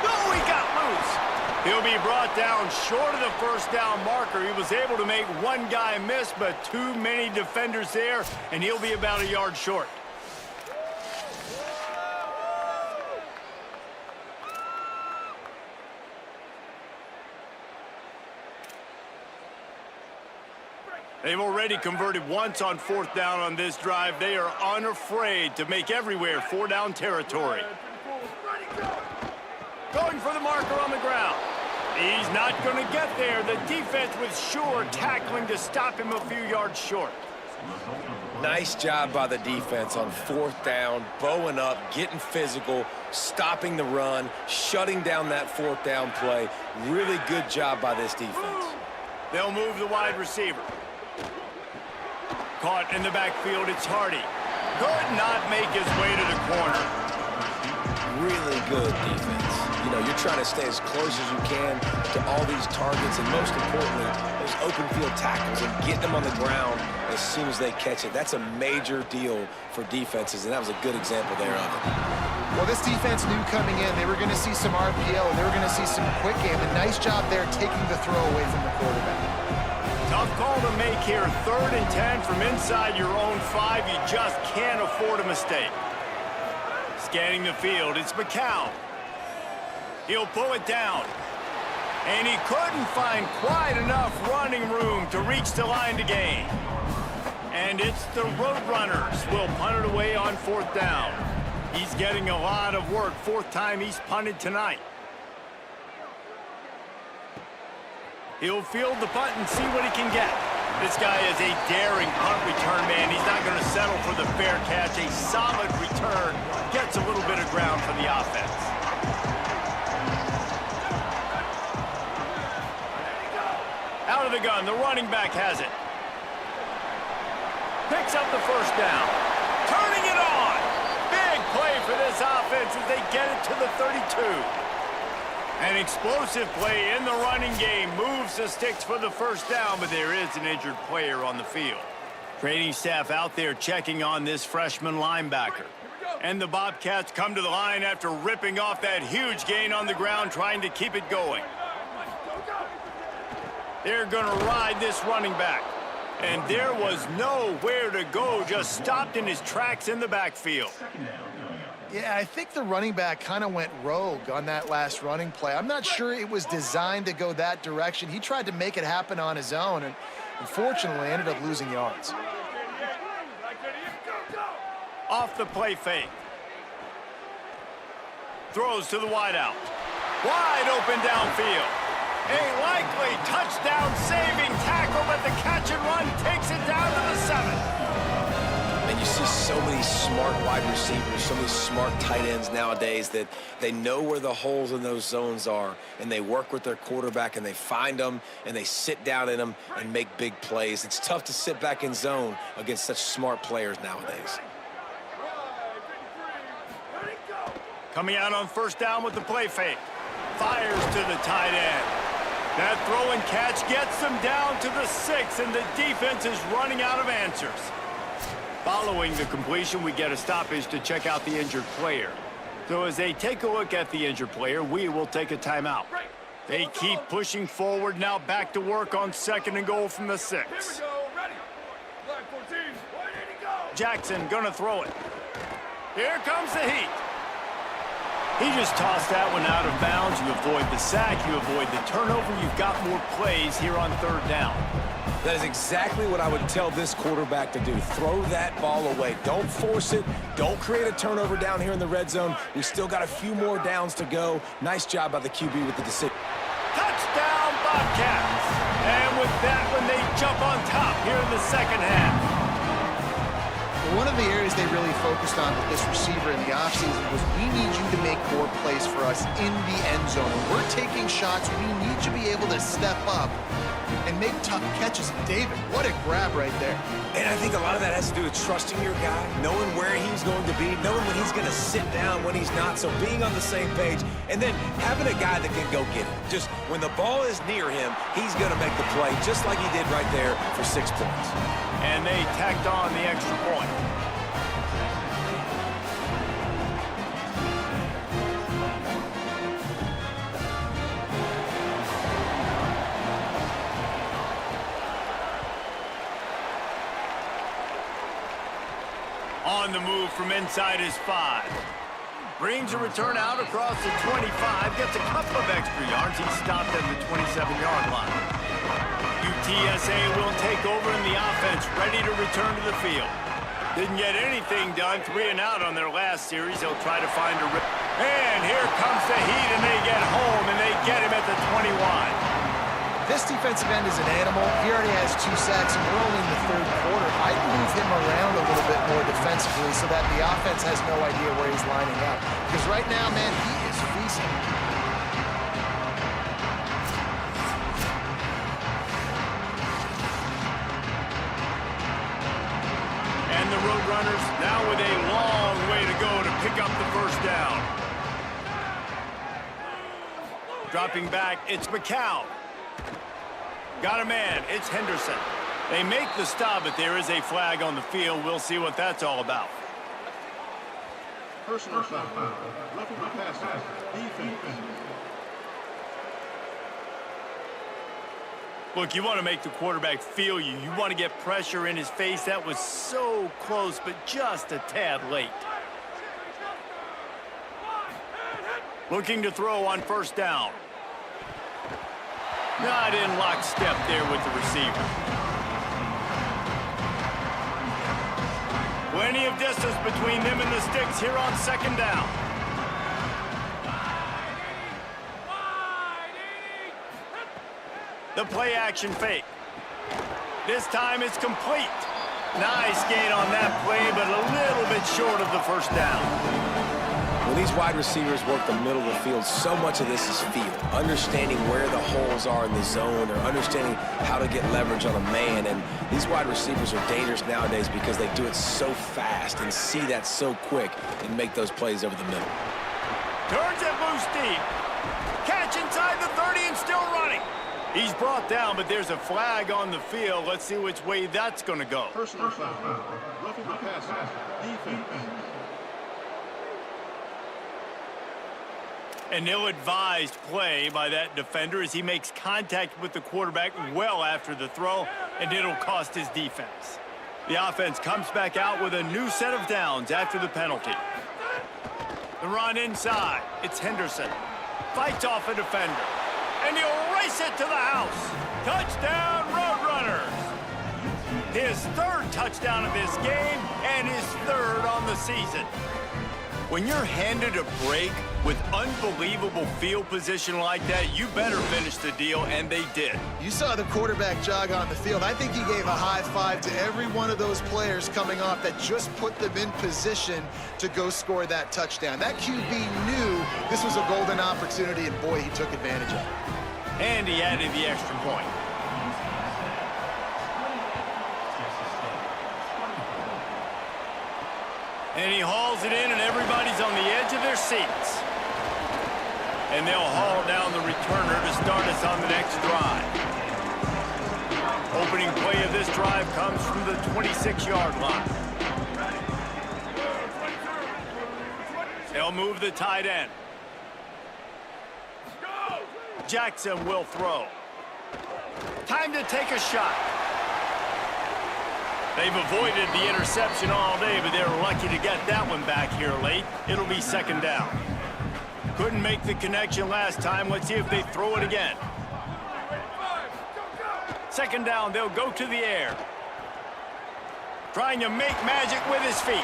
Oh, he got loose. He'll be brought down short of the first down marker. He was able to make one guy miss, but too many defenders there, and he'll be about a yard short. They've already converted once on fourth down on this drive. They are unafraid to make everywhere four-down territory. Going for the marker on the ground. He's not going to get there. The defense was sure tackling to stop him a few yards short. Nice job by the defense on fourth down, bowing up, getting physical, stopping the run, shutting down that fourth down play. Really good job by this defense. They'll move the wide receiver. Caught in the backfield, it's Hardy. Could not make his way to the corner. Really good defense. You know, you're trying to stay as close as you can to all these targets, and most importantly, those open field tackles, and getting them on the ground as soon as they catch it. That's a major deal for defenses, and that was a good example there of it. Well, this defense knew coming in they were going to see some RPO, and they were going to see some quick game. A nice job there taking the throw away from the quarterback. Tough call to make here. 3rd and 10 from inside your own 5. You just can't afford a mistake. Scanning the field, it's McCown. He'll pull it down. And he couldn't find quite enough running room to reach the line to gain. And it's the Roadrunners will punt it away on 4th down. He's getting a lot of work. 4th time he's punted tonight. He'll field the punt and see what he can get. This guy is a daring punt return man. He's not going to settle for the fair catch. A solid return. Gets a little bit of ground for the offense. Out of the gun, the running back has it. Picks up the 1st down. Turning it on. Big play for this offense as they get it to the 32. An explosive play in the running game. Moves the sticks for the 1st down, but there is an injured player on the field. Training staff out there checking on this freshman linebacker. And the Bobcats come to the line after ripping off that huge gain on the ground, trying to keep it going. They're going to ride this running back. And there was nowhere to go, just stopped in his tracks in the backfield. Yeah, I think the running back kind of went rogue on that last running play. I'm not sure it was designed to go that direction. He tried to make it happen on his own, and unfortunately ended up losing yards. Off the play fake. Throws to the wideout. Wide open downfield. A likely touchdown-saving tackle, but the catch and run takes it down to the 7. And you see so many smart wide receivers, so many smart tight ends nowadays that they know where the holes in those zones are, and they work with their quarterback, and they find them, and they sit down in them and make big plays. It's tough to sit back in zone against such smart players nowadays. Coming out on 1st down with the play fake. Fires to the tight end. That throw and catch gets them down to the 6, and the defense is running out of answers. Following the completion, we get a stoppage to check out the injured player. So as they take a look at the injured player, we will take a timeout. They keep pushing forward, now back to work on 2nd and goal from the 6. Jackson gonna throw it. Here comes the heat. He just tossed that one out of bounds. You avoid the sack, you avoid the turnover. You've got more plays here on 3rd down. That is exactly what I would tell this quarterback to do. Throw that ball away. Don't force it. Don't create a turnover down here in the red zone. We still got a few more downs to go. Nice job by the QB with the decision. Touchdown, Bobcats. And with that one, they jump on top here in the 2nd half. One of the areas they really focused on with this receiver in the offseason was we need you to make more plays for us in the end zone. When we're taking shots, we need you to be able to step up and make tough catches. David, what a grab right there. And I think a lot of that has to do with trusting your guy, knowing where he's going to be, knowing when he's going to sit down, when he's not, so being on the same page, and then having a guy that can go get it. Just when the ball is near him, he's going to make the play, just like he did right there for 6 points. And they tacked on the extra point. On the move from inside his 5. Brings a return out across the 25. Gets a couple of extra yards. He stopped at the 27-yard line. UTSA will take over in the offense, ready to return to the field. Didn't get anything done. 3 and out on their last series. They'll try to find a rip. And here comes the heat, and they get home, and they get him at the 21. This defensive end is an animal. He already has 2 sacks, and we're only in the 3rd quarter. I'd move him around a little bit more defensively so that the offense has no idea where he's lining up. Because right now, man, he is feasting. And the Roadrunners now with a long way to go to pick up the 1st down. Dropping back, it's McCown. Got a man, it's Henderson. They make the stop, but there is a flag on the field. We'll see what that's all about. Personal foul. Roughing the passer. Defense. Look, you want to make the quarterback feel you. You want to get pressure in his face. That was so close, but just a tad late. Looking to throw on first down. Not in lockstep there with the receiver. Plenty of distance between them and the sticks here on second down. The play action fake. This time it's complete. Nice gain on that play, but a little bit short of the first down. When these wide receivers work the middle of the field, so much of this is feel. Understanding where the holes are in the zone or understanding how to get leverage on a man. And these wide receivers are dangerous nowadays because they do it so fast and see that so quick and make those plays over the middle. Turns it loose deep. Catch inside the 30 and still running. He's brought down, but there's a flag on the field. Let's see which way that's going to go. Personal foul. Roughing the passer. Defense. An ill-advised play by that defender as he makes contact with the quarterback well after the throw, and it'll cost his defense. The offense comes back out with a new set of downs after the penalty. The run inside. It's Henderson. Fights off a defender. And he'll race it to the house. Touchdown, Roadrunners. His third touchdown of this game and his third on the season. When you're handed a break with unbelievable field position like that, you better finish the deal, and they did. You saw the quarterback jog on the field. I think he gave a high five to every one of those players coming off that just put them in position to go score that touchdown. That QB knew this was a golden opportunity, and boy, he took advantage of it. And he added the extra point. And he hauls it in, and everybody's on the edge of their seats. And they'll haul down the returner to start us on the next drive. Opening play of this drive comes from the 26-yard line. They'll move the tight end. Jackson will throw. Time to take a shot. They've avoided the interception all day, but they're lucky to get that one back here late. It'll be second down. Couldn't make the connection last time. Let's see if they throw it again. Second down, they'll go to the air. Trying to make magic with his feet.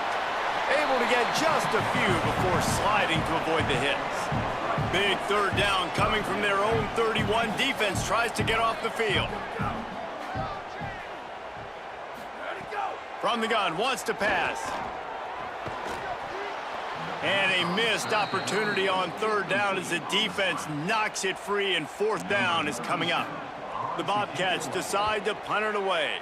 Able to get just a few before sliding to avoid the hits. Big third down coming from their own 31. Defense tries to get off the field. From the gun, wants to pass. And a missed opportunity on third down as the defense knocks it free, and fourth down is coming up. The Bobcats decide to punt it away.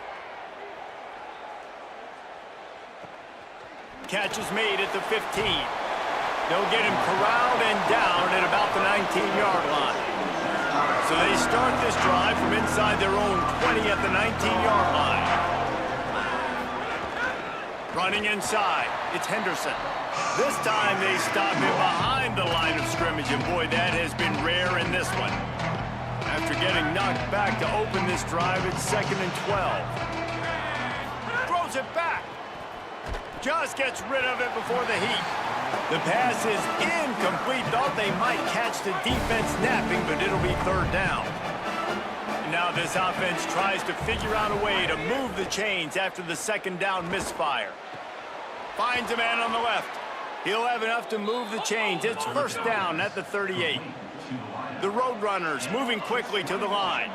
Catch is made at the 15. They'll get him corralled and down at about the 19-yard line. So they start this drive from inside their own 20 at the 19-yard line. Running inside, it's Henderson. This time they stop him behind the line of scrimmage, and boy, that has been rare in this one. After getting knocked back to open this drive, it's 2nd and 12. Throws it back. Just gets rid of it before the heat. The pass is incomplete. Thought they might catch the defense napping, but it'll be third down. Now this offense tries to figure out a way to move the chains after the second down misfire. Finds a man on the left. He'll have enough to move the chains. It's first down at the 38. The Roadrunners moving quickly to the line.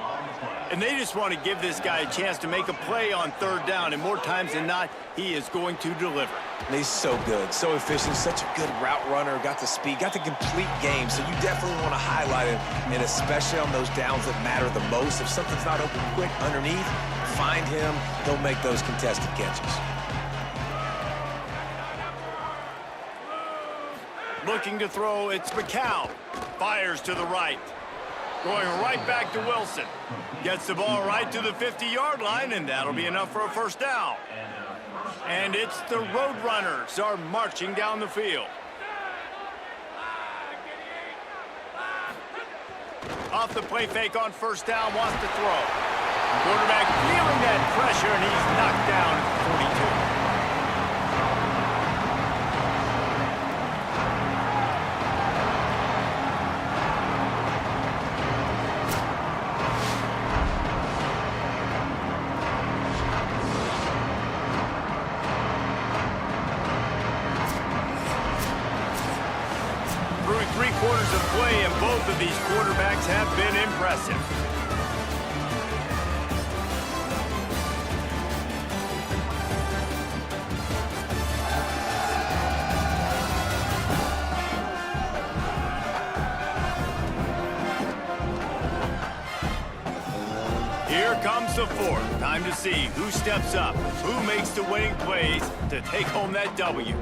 And they just want to give this guy a chance to make a play on third down, and more times than not, he is going to deliver. And he's so good, so efficient, such a good route runner, got the speed, got the complete game, so you definitely want to highlight him, and especially on those downs that matter the most. If something's not open quick underneath, find him, he'll make those contested catches. Looking to throw, it's McCown. Fires to the right. Going right back to Wilson. Gets the ball right to the 50-yard line, and that'll be enough for a first down. And it's the Roadrunners are marching down the field. Off the play fake on first down, wants to throw. Quarterback feeling that pressure, and he's knocked down at the 42. Three-quarters of play, and both of these quarterbacks have been impressive. Here comes the fourth. Time to see who steps up, who makes the winning plays to take home that W.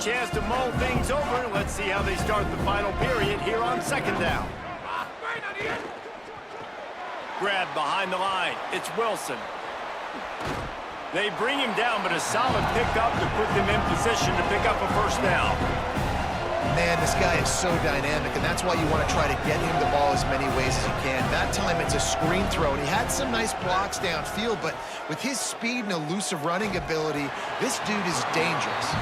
Chance to mull things over. Let's see how they start the final period here on second down. Grab behind the line. It's Wilson. They bring him down, but a solid pickup to put them in position to pick up a first down. Man, this guy is so dynamic, and that's why you want to try to get him the ball as many ways as you can. That time it's a screen throw, and he had some nice blocks downfield, but with his speed and elusive running ability, this dude is dangerous.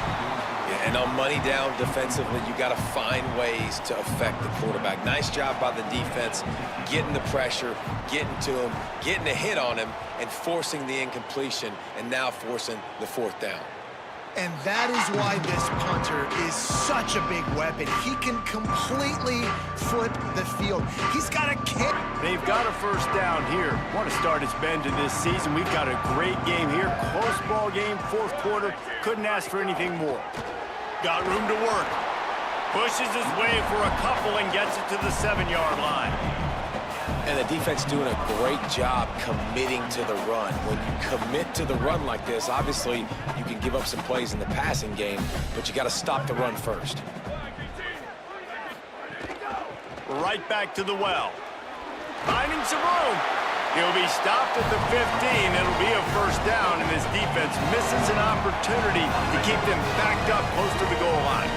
And on money down defensively, you got to find ways to affect the quarterback. Nice job by the defense, getting the pressure, getting to him, getting a hit on him, and forcing the incompletion, and now forcing the fourth down. And that is why this punter is such a big weapon. He can completely flip the field. He's got a kick. They've got a first down here. Want to start its bend to this season. We've got a great game here. Close ball game, fourth quarter. Couldn't ask for anything more. Got room to work. Pushes his way for a couple and gets it to the 7-yard line. And the defense doing a great job committing to the run. When you commit to the run like this, obviously you can give up some plays in the passing game, but you got to stop the run first. Right back to the well. Finding some room. He'll be stopped at the 15. It'll be a first down, and this defense misses an opportunity to keep them backed up close to the goal line.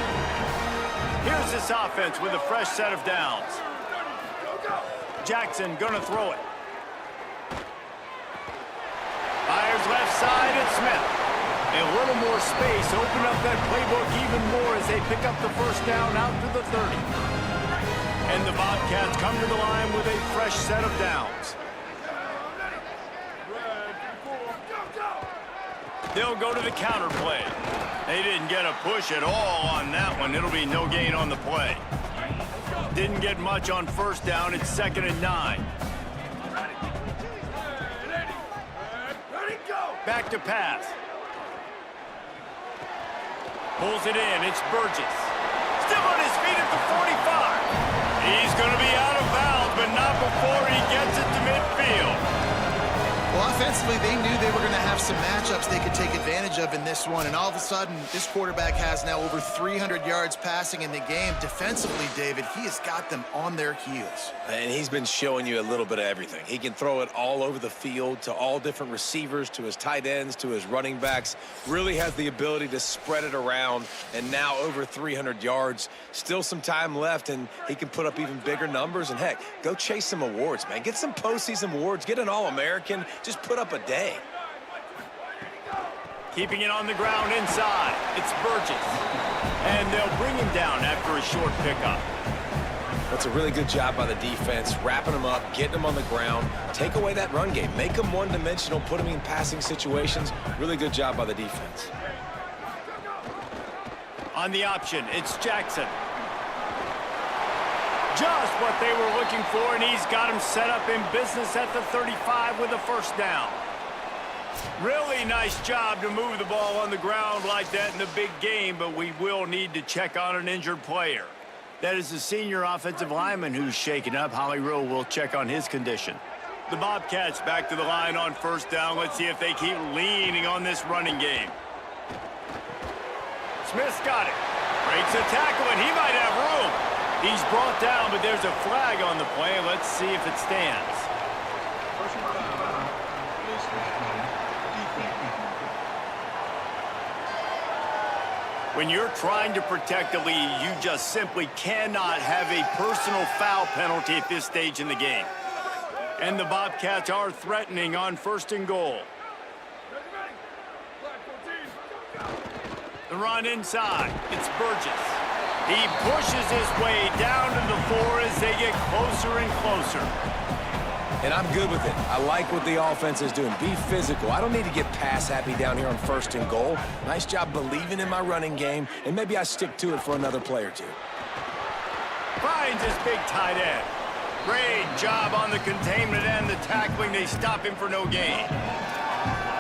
Here's this offense with a fresh set of downs. Jackson gonna throw it. Fires left side at Smith. A little more space, open up that playbook even more as they pick up the first down out to the 30. And the Bobcats come to the line with a fresh set of downs. They'll go to the counter play. They didn't get a push at all on that one. It'll be no gain on the play. Didn't get much on first down. It's 2nd and 9. Back to pass. Pulls it in. It's Burgess. Still on his feet at the 45. He's going to be out of bounds, but not before he gets it to midfield. Well, offensively, they knew they were going to have some matchups they could take advantage of in this one, and all of a sudden, this quarterback has now over 300 yards passing in the game. Defensively, David, he has got them on their heels. And he's been showing you a little bit of everything. He can throw it all over the field to all different receivers, to his tight ends, to his running backs. Really has the ability to spread it around, and now over 300 yards. Still some time left, and he can put up even bigger numbers. And, heck, go chase some awards, man. Get some postseason awards. Get an All-American. Just put up a day. Keeping it on the ground inside. It's Burgess. And they'll bring him down after a short pickup. That's a really good job by the defense, wrapping them up, getting them on the ground, take away that run game, make them one-dimensional, put them in passing situations. Really good job by the defense. On the option, it's Jackson. Just what they were looking for, and he's got him set up in business at the 35 with a first down. Really nice job to move the ball on the ground like that in the big game, but we will need to check on an injured player. That is the senior offensive lineman who's shaken up. Holly Rowe will check on his condition. The Bobcats back to the line on first down. Let's see if they keep leaning on this running game. Smith's got it. Breaks a tackle, and he might have room. He's brought down, but there's a flag on the play. Let's see if it stands. Personal foul. Defense. When you're trying to protect a lead, you just simply cannot have a personal foul penalty at this stage in the game. And the Bobcats are threatening on 1st and goal. The run inside. It's Burgess. He pushes his way down to the floor as they get closer and closer. And I'm good with it. I like what the offense is doing. Be physical. I don't need to get pass happy down here on 1st and goal. Nice job believing in my running game, and maybe I stick to it for another play or two. Finds his big tight end. Great job on the containment and the tackling. They stop him for no gain.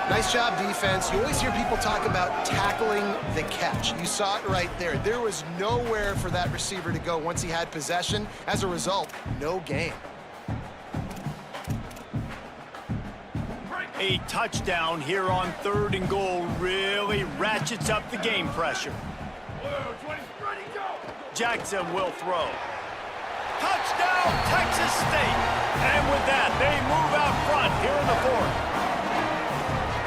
Nice job, defense. You always hear people talk about tackling the catch. You saw it right there. There was nowhere for that receiver to go once he had possession. As a result, no gain. A touchdown here on 3rd and goal really ratchets up the game pressure. Jackson will throw. Touchdown, Texas State. And with that, they move out front here in the 4th.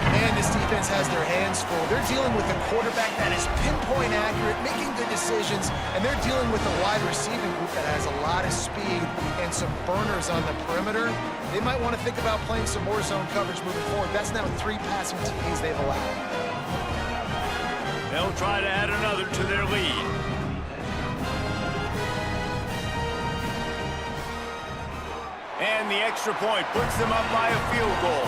And this defense has their hands full. They're dealing with a quarterback that is pinpoint accurate, making good decisions, and they're dealing with a wide receiving group that has a lot of speed and some burners on the perimeter. They might want to think about playing some more zone coverage moving forward. That's now 3 passing TDs they've allowed. They'll try to add another to their lead. And the extra point puts them up by a field goal.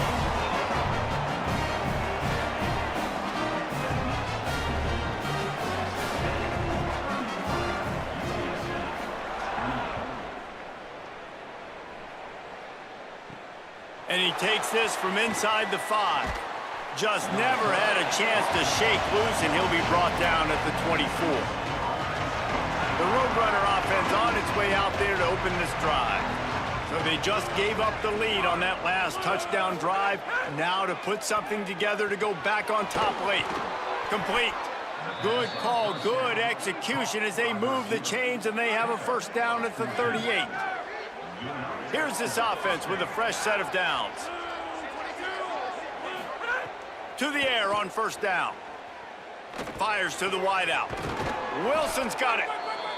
And he takes this from inside the 5. Just never had a chance to shake loose, and he'll be brought down at the 24. The Roadrunner offense on its way out there to open this drive. So they just gave up the lead on that last touchdown drive. Now to put something together to go back on top late. Complete. Good call, good execution as they move the chains, and they have a 1st down at the 38. Here's this offense with a fresh set of downs. To the air on 1st down. Fires to the wideout. Wilson's got it.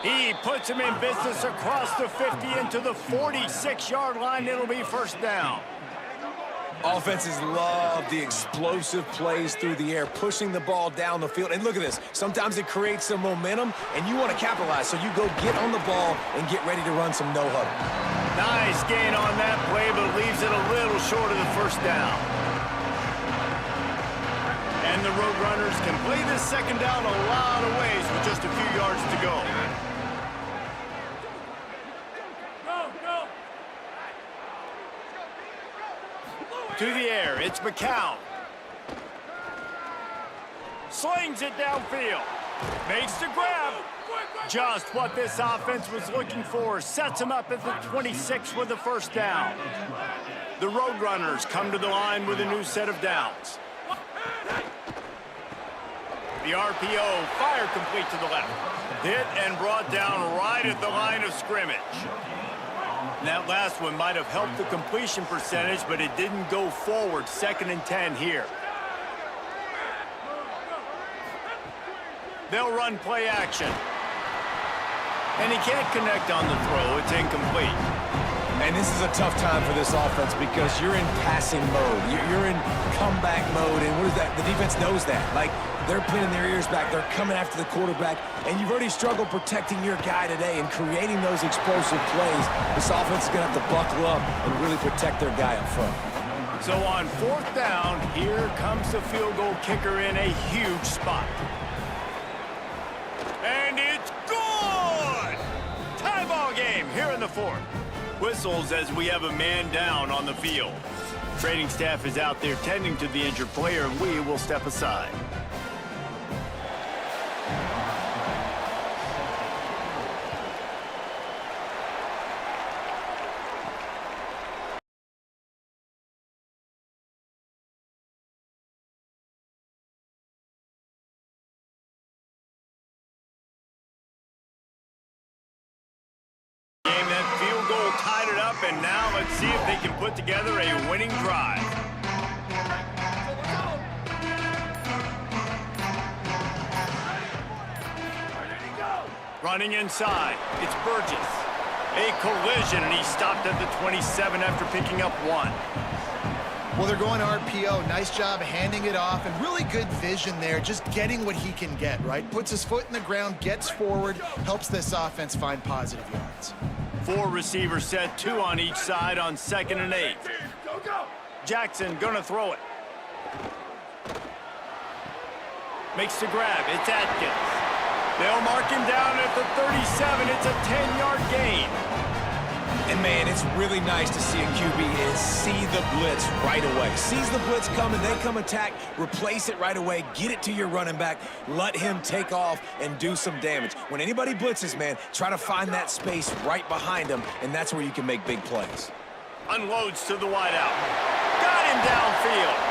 He puts him in business across the 50 into the 46-yard line. It'll be 1st down. Offenses love the explosive plays through the air, pushing the ball down the field. And look at this. Sometimes it creates some momentum, and you want to capitalize. So you go get on the ball and get ready to run some no-huddle. Nice gain on that play, but leaves it a little short of the 1st down. And the Roadrunners can play this 2nd down a lot of ways with just a few yards to go. To the air, it's McCown. Slings it downfield. Makes the grab. Just what this offense was looking for. Sets him up at the 26 with the 1st down. The Roadrunners come to the line with a new set of downs. The RPO, fire complete to the left. Hit and brought down right at the line of scrimmage. And that last one might have helped the completion percentage, but it didn't go forward. 2nd and 10 here. They'll run play action. And he can't connect on the throw. It's incomplete. And this is a tough time for this offense because you're in passing mode. You're in comeback mode, and what is that? The defense knows that. Like, they're pinning their ears back. They're coming after the quarterback, and you've already struggled protecting your guy today and creating those explosive plays. This offense is going to have to buckle up and really protect their guy up front. So on 4th down, here comes the field goal kicker in a huge spot. And it's good! Tie ball game here in the 4th. Whistles as we have a man down on the field. Training staff is out there tending to the injured player, and we will step aside. and now let's see if they can put together a winning drive. Running inside, it's Burgess. A collision, and he stopped at the 27 after picking up 1. Well, they're going RPO. Nice job handing it off, and really good vision there, just getting what he can get, right? Puts his foot in the ground, gets forward, helps this offense find positive yards. 4 receivers set, 2 on each side on 2nd and 8. Jackson gonna throw it. Makes the grab, it's Atkins. They'll mark him down at the 37. It's a 10-yard gain. And, man, it's really nice to see a QB see the blitz right away. Sees the blitz coming, they come attack, replace it right away, get it to your running back, let him take off and do some damage. When anybody blitzes, man, try to find that space right behind them, and that's where you can make big plays. Unloads to the wideout. Got him downfield.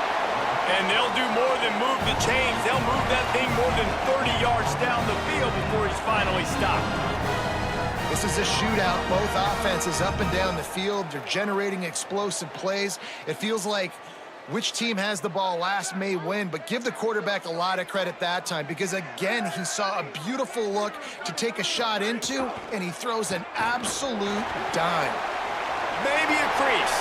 And they'll do more than move the chains. They'll move that thing more than 30 yards down the field before he's finally stopped. This is a shootout. Both offenses up and down the field. They're generating explosive plays. It feels like which team has the ball last may win, but give the quarterback a lot of credit that time because, again, he saw a beautiful look to take a shot into, and he throws an absolute dime. Maybe a crease.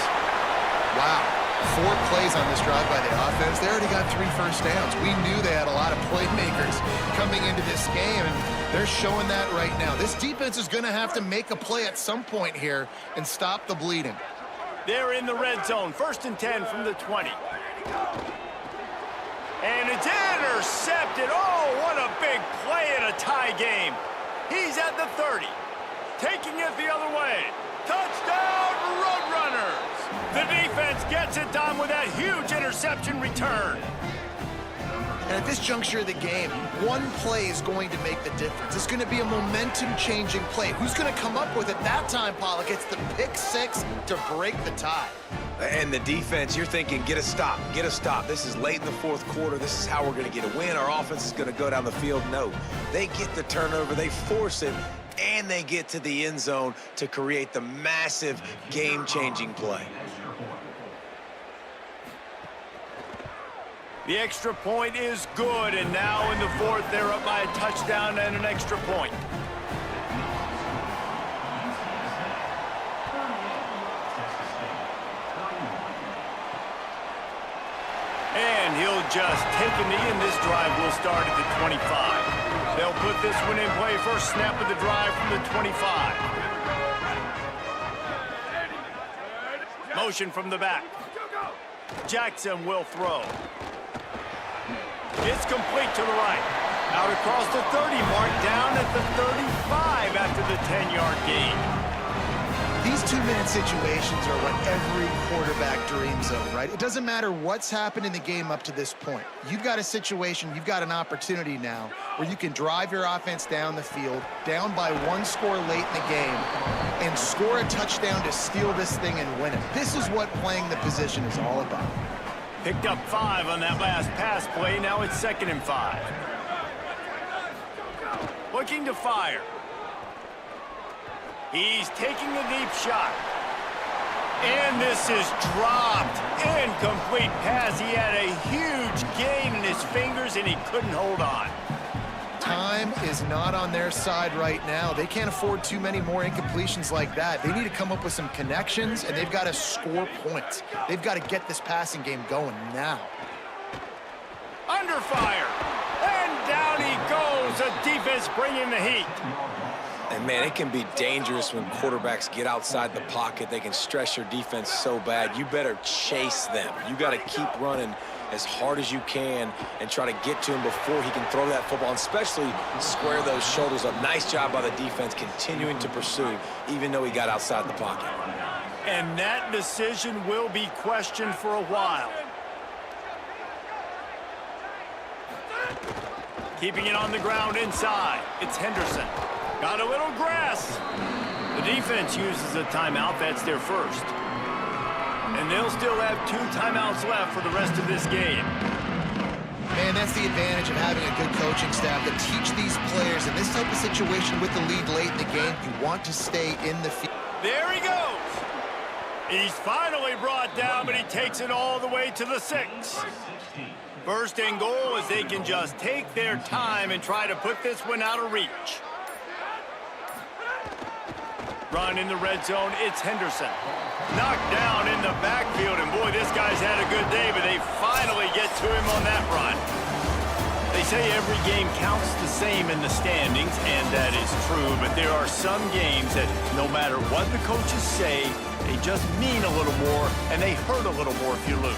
Wow. 4 plays on this drive by the offense. They already got 3 first downs. We knew they had a lot of playmakers coming into this game, and they're showing that right now. This defense is going to have to make a play at some point here and stop the bleeding. They're in the red zone. 1st and 10 from the 20. And it's intercepted. Oh, what a big play in a tie game. He's at the 30. Taking it the other way. Touchdown, Roadrunners! The defense gets it done with that huge interception return. And at this juncture of the game, 1 play is going to make the difference. It's going to be a momentum-changing play. Who's going to come up with it that time, Pollock? It's the pick 6 to break the tie. And the defense, you're thinking, get a stop, get a stop. This is late in the 4th quarter. This is how we're going to get a win. Our offense is going to go down the field. No, they get the turnover, they force it, and they get to the end zone to create the massive game-changing play. The extra point is good, and now in the 4th, they're up by a touchdown and an extra point. And he'll just take a knee, and this drive will start at the 25. They'll put this one in play. First snap of the drive from the 25. Motion from the back. Jackson will throw. It's complete to the right. Out across the 30 mark, down at the 35 after the 10-yard gain. These 2-minute situations are what every quarterback dreams of, right? It doesn't matter what's happened in the game up to this point. You've got a situation, you've got an opportunity now where you can drive your offense down the field, down by 1 score late in the game, and score a touchdown to steal this thing and win it. This is what playing the position is all about. Picked up 5 on that last pass play. Now it's 2nd and 5. Looking to fire. He's taking a deep shot. And this is dropped. Incomplete pass. He had a huge gain in his fingers, and he couldn't hold on. Time is not on their side right now. They can't afford too many more incompletions like that. They need to come up with some connections, and they've got to score points. They've got to get this passing game going now. Under fire. And down he goes. The defense bringing the heat. And, man, it can be dangerous when quarterbacks get outside the pocket. They can stress your defense so bad. You better chase them. You got to keep running as hard as you can and try to get to him before he can throw that football, and especially square those shoulders up. Nice job by the defense continuing to pursue, even though he got outside the pocket. And that decision will be questioned for a while. Keeping it on the ground inside. It's Henderson. Got a little grass. The defense uses a timeout. That's their first. And they'll still have 2 timeouts left for the rest of this game. Man, that's the advantage of having a good coaching staff that teach these players in this type of situation with the lead late in the game. You want to stay in the field. There he goes. He's finally brought down, but he takes it all the way to the 6. First and goal as they can just take their time and try to put this one out of reach. Run in the red zone, it's Henderson. Knocked down in the backfield, and boy, this guy's had a good day, but they finally get to him on that run. They say every game counts the same in the standings, and that is true, but there are some games that no matter what the coaches say, they just mean a little more, and they hurt a little more if you lose.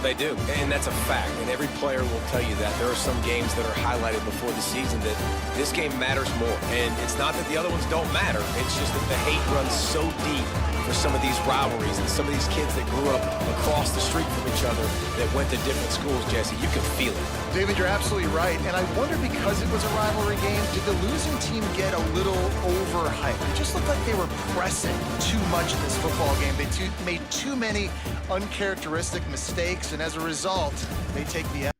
They do, and that's a fact, and every player will tell you that. There are some games that are highlighted before the season that this game matters more, and it's not that the other ones don't matter. It's just that the hate runs so deep for some of these rivalries and some of these kids that grew up across the street from each other that went to different schools, Jesse. You can feel it. David, you're absolutely right, and I wonder, because it was a rivalry game, did the losing team get a little overhyped? It just looked like they were pressing too much in this football game. They made too many uncharacteristic mistakes, and as a result, they take the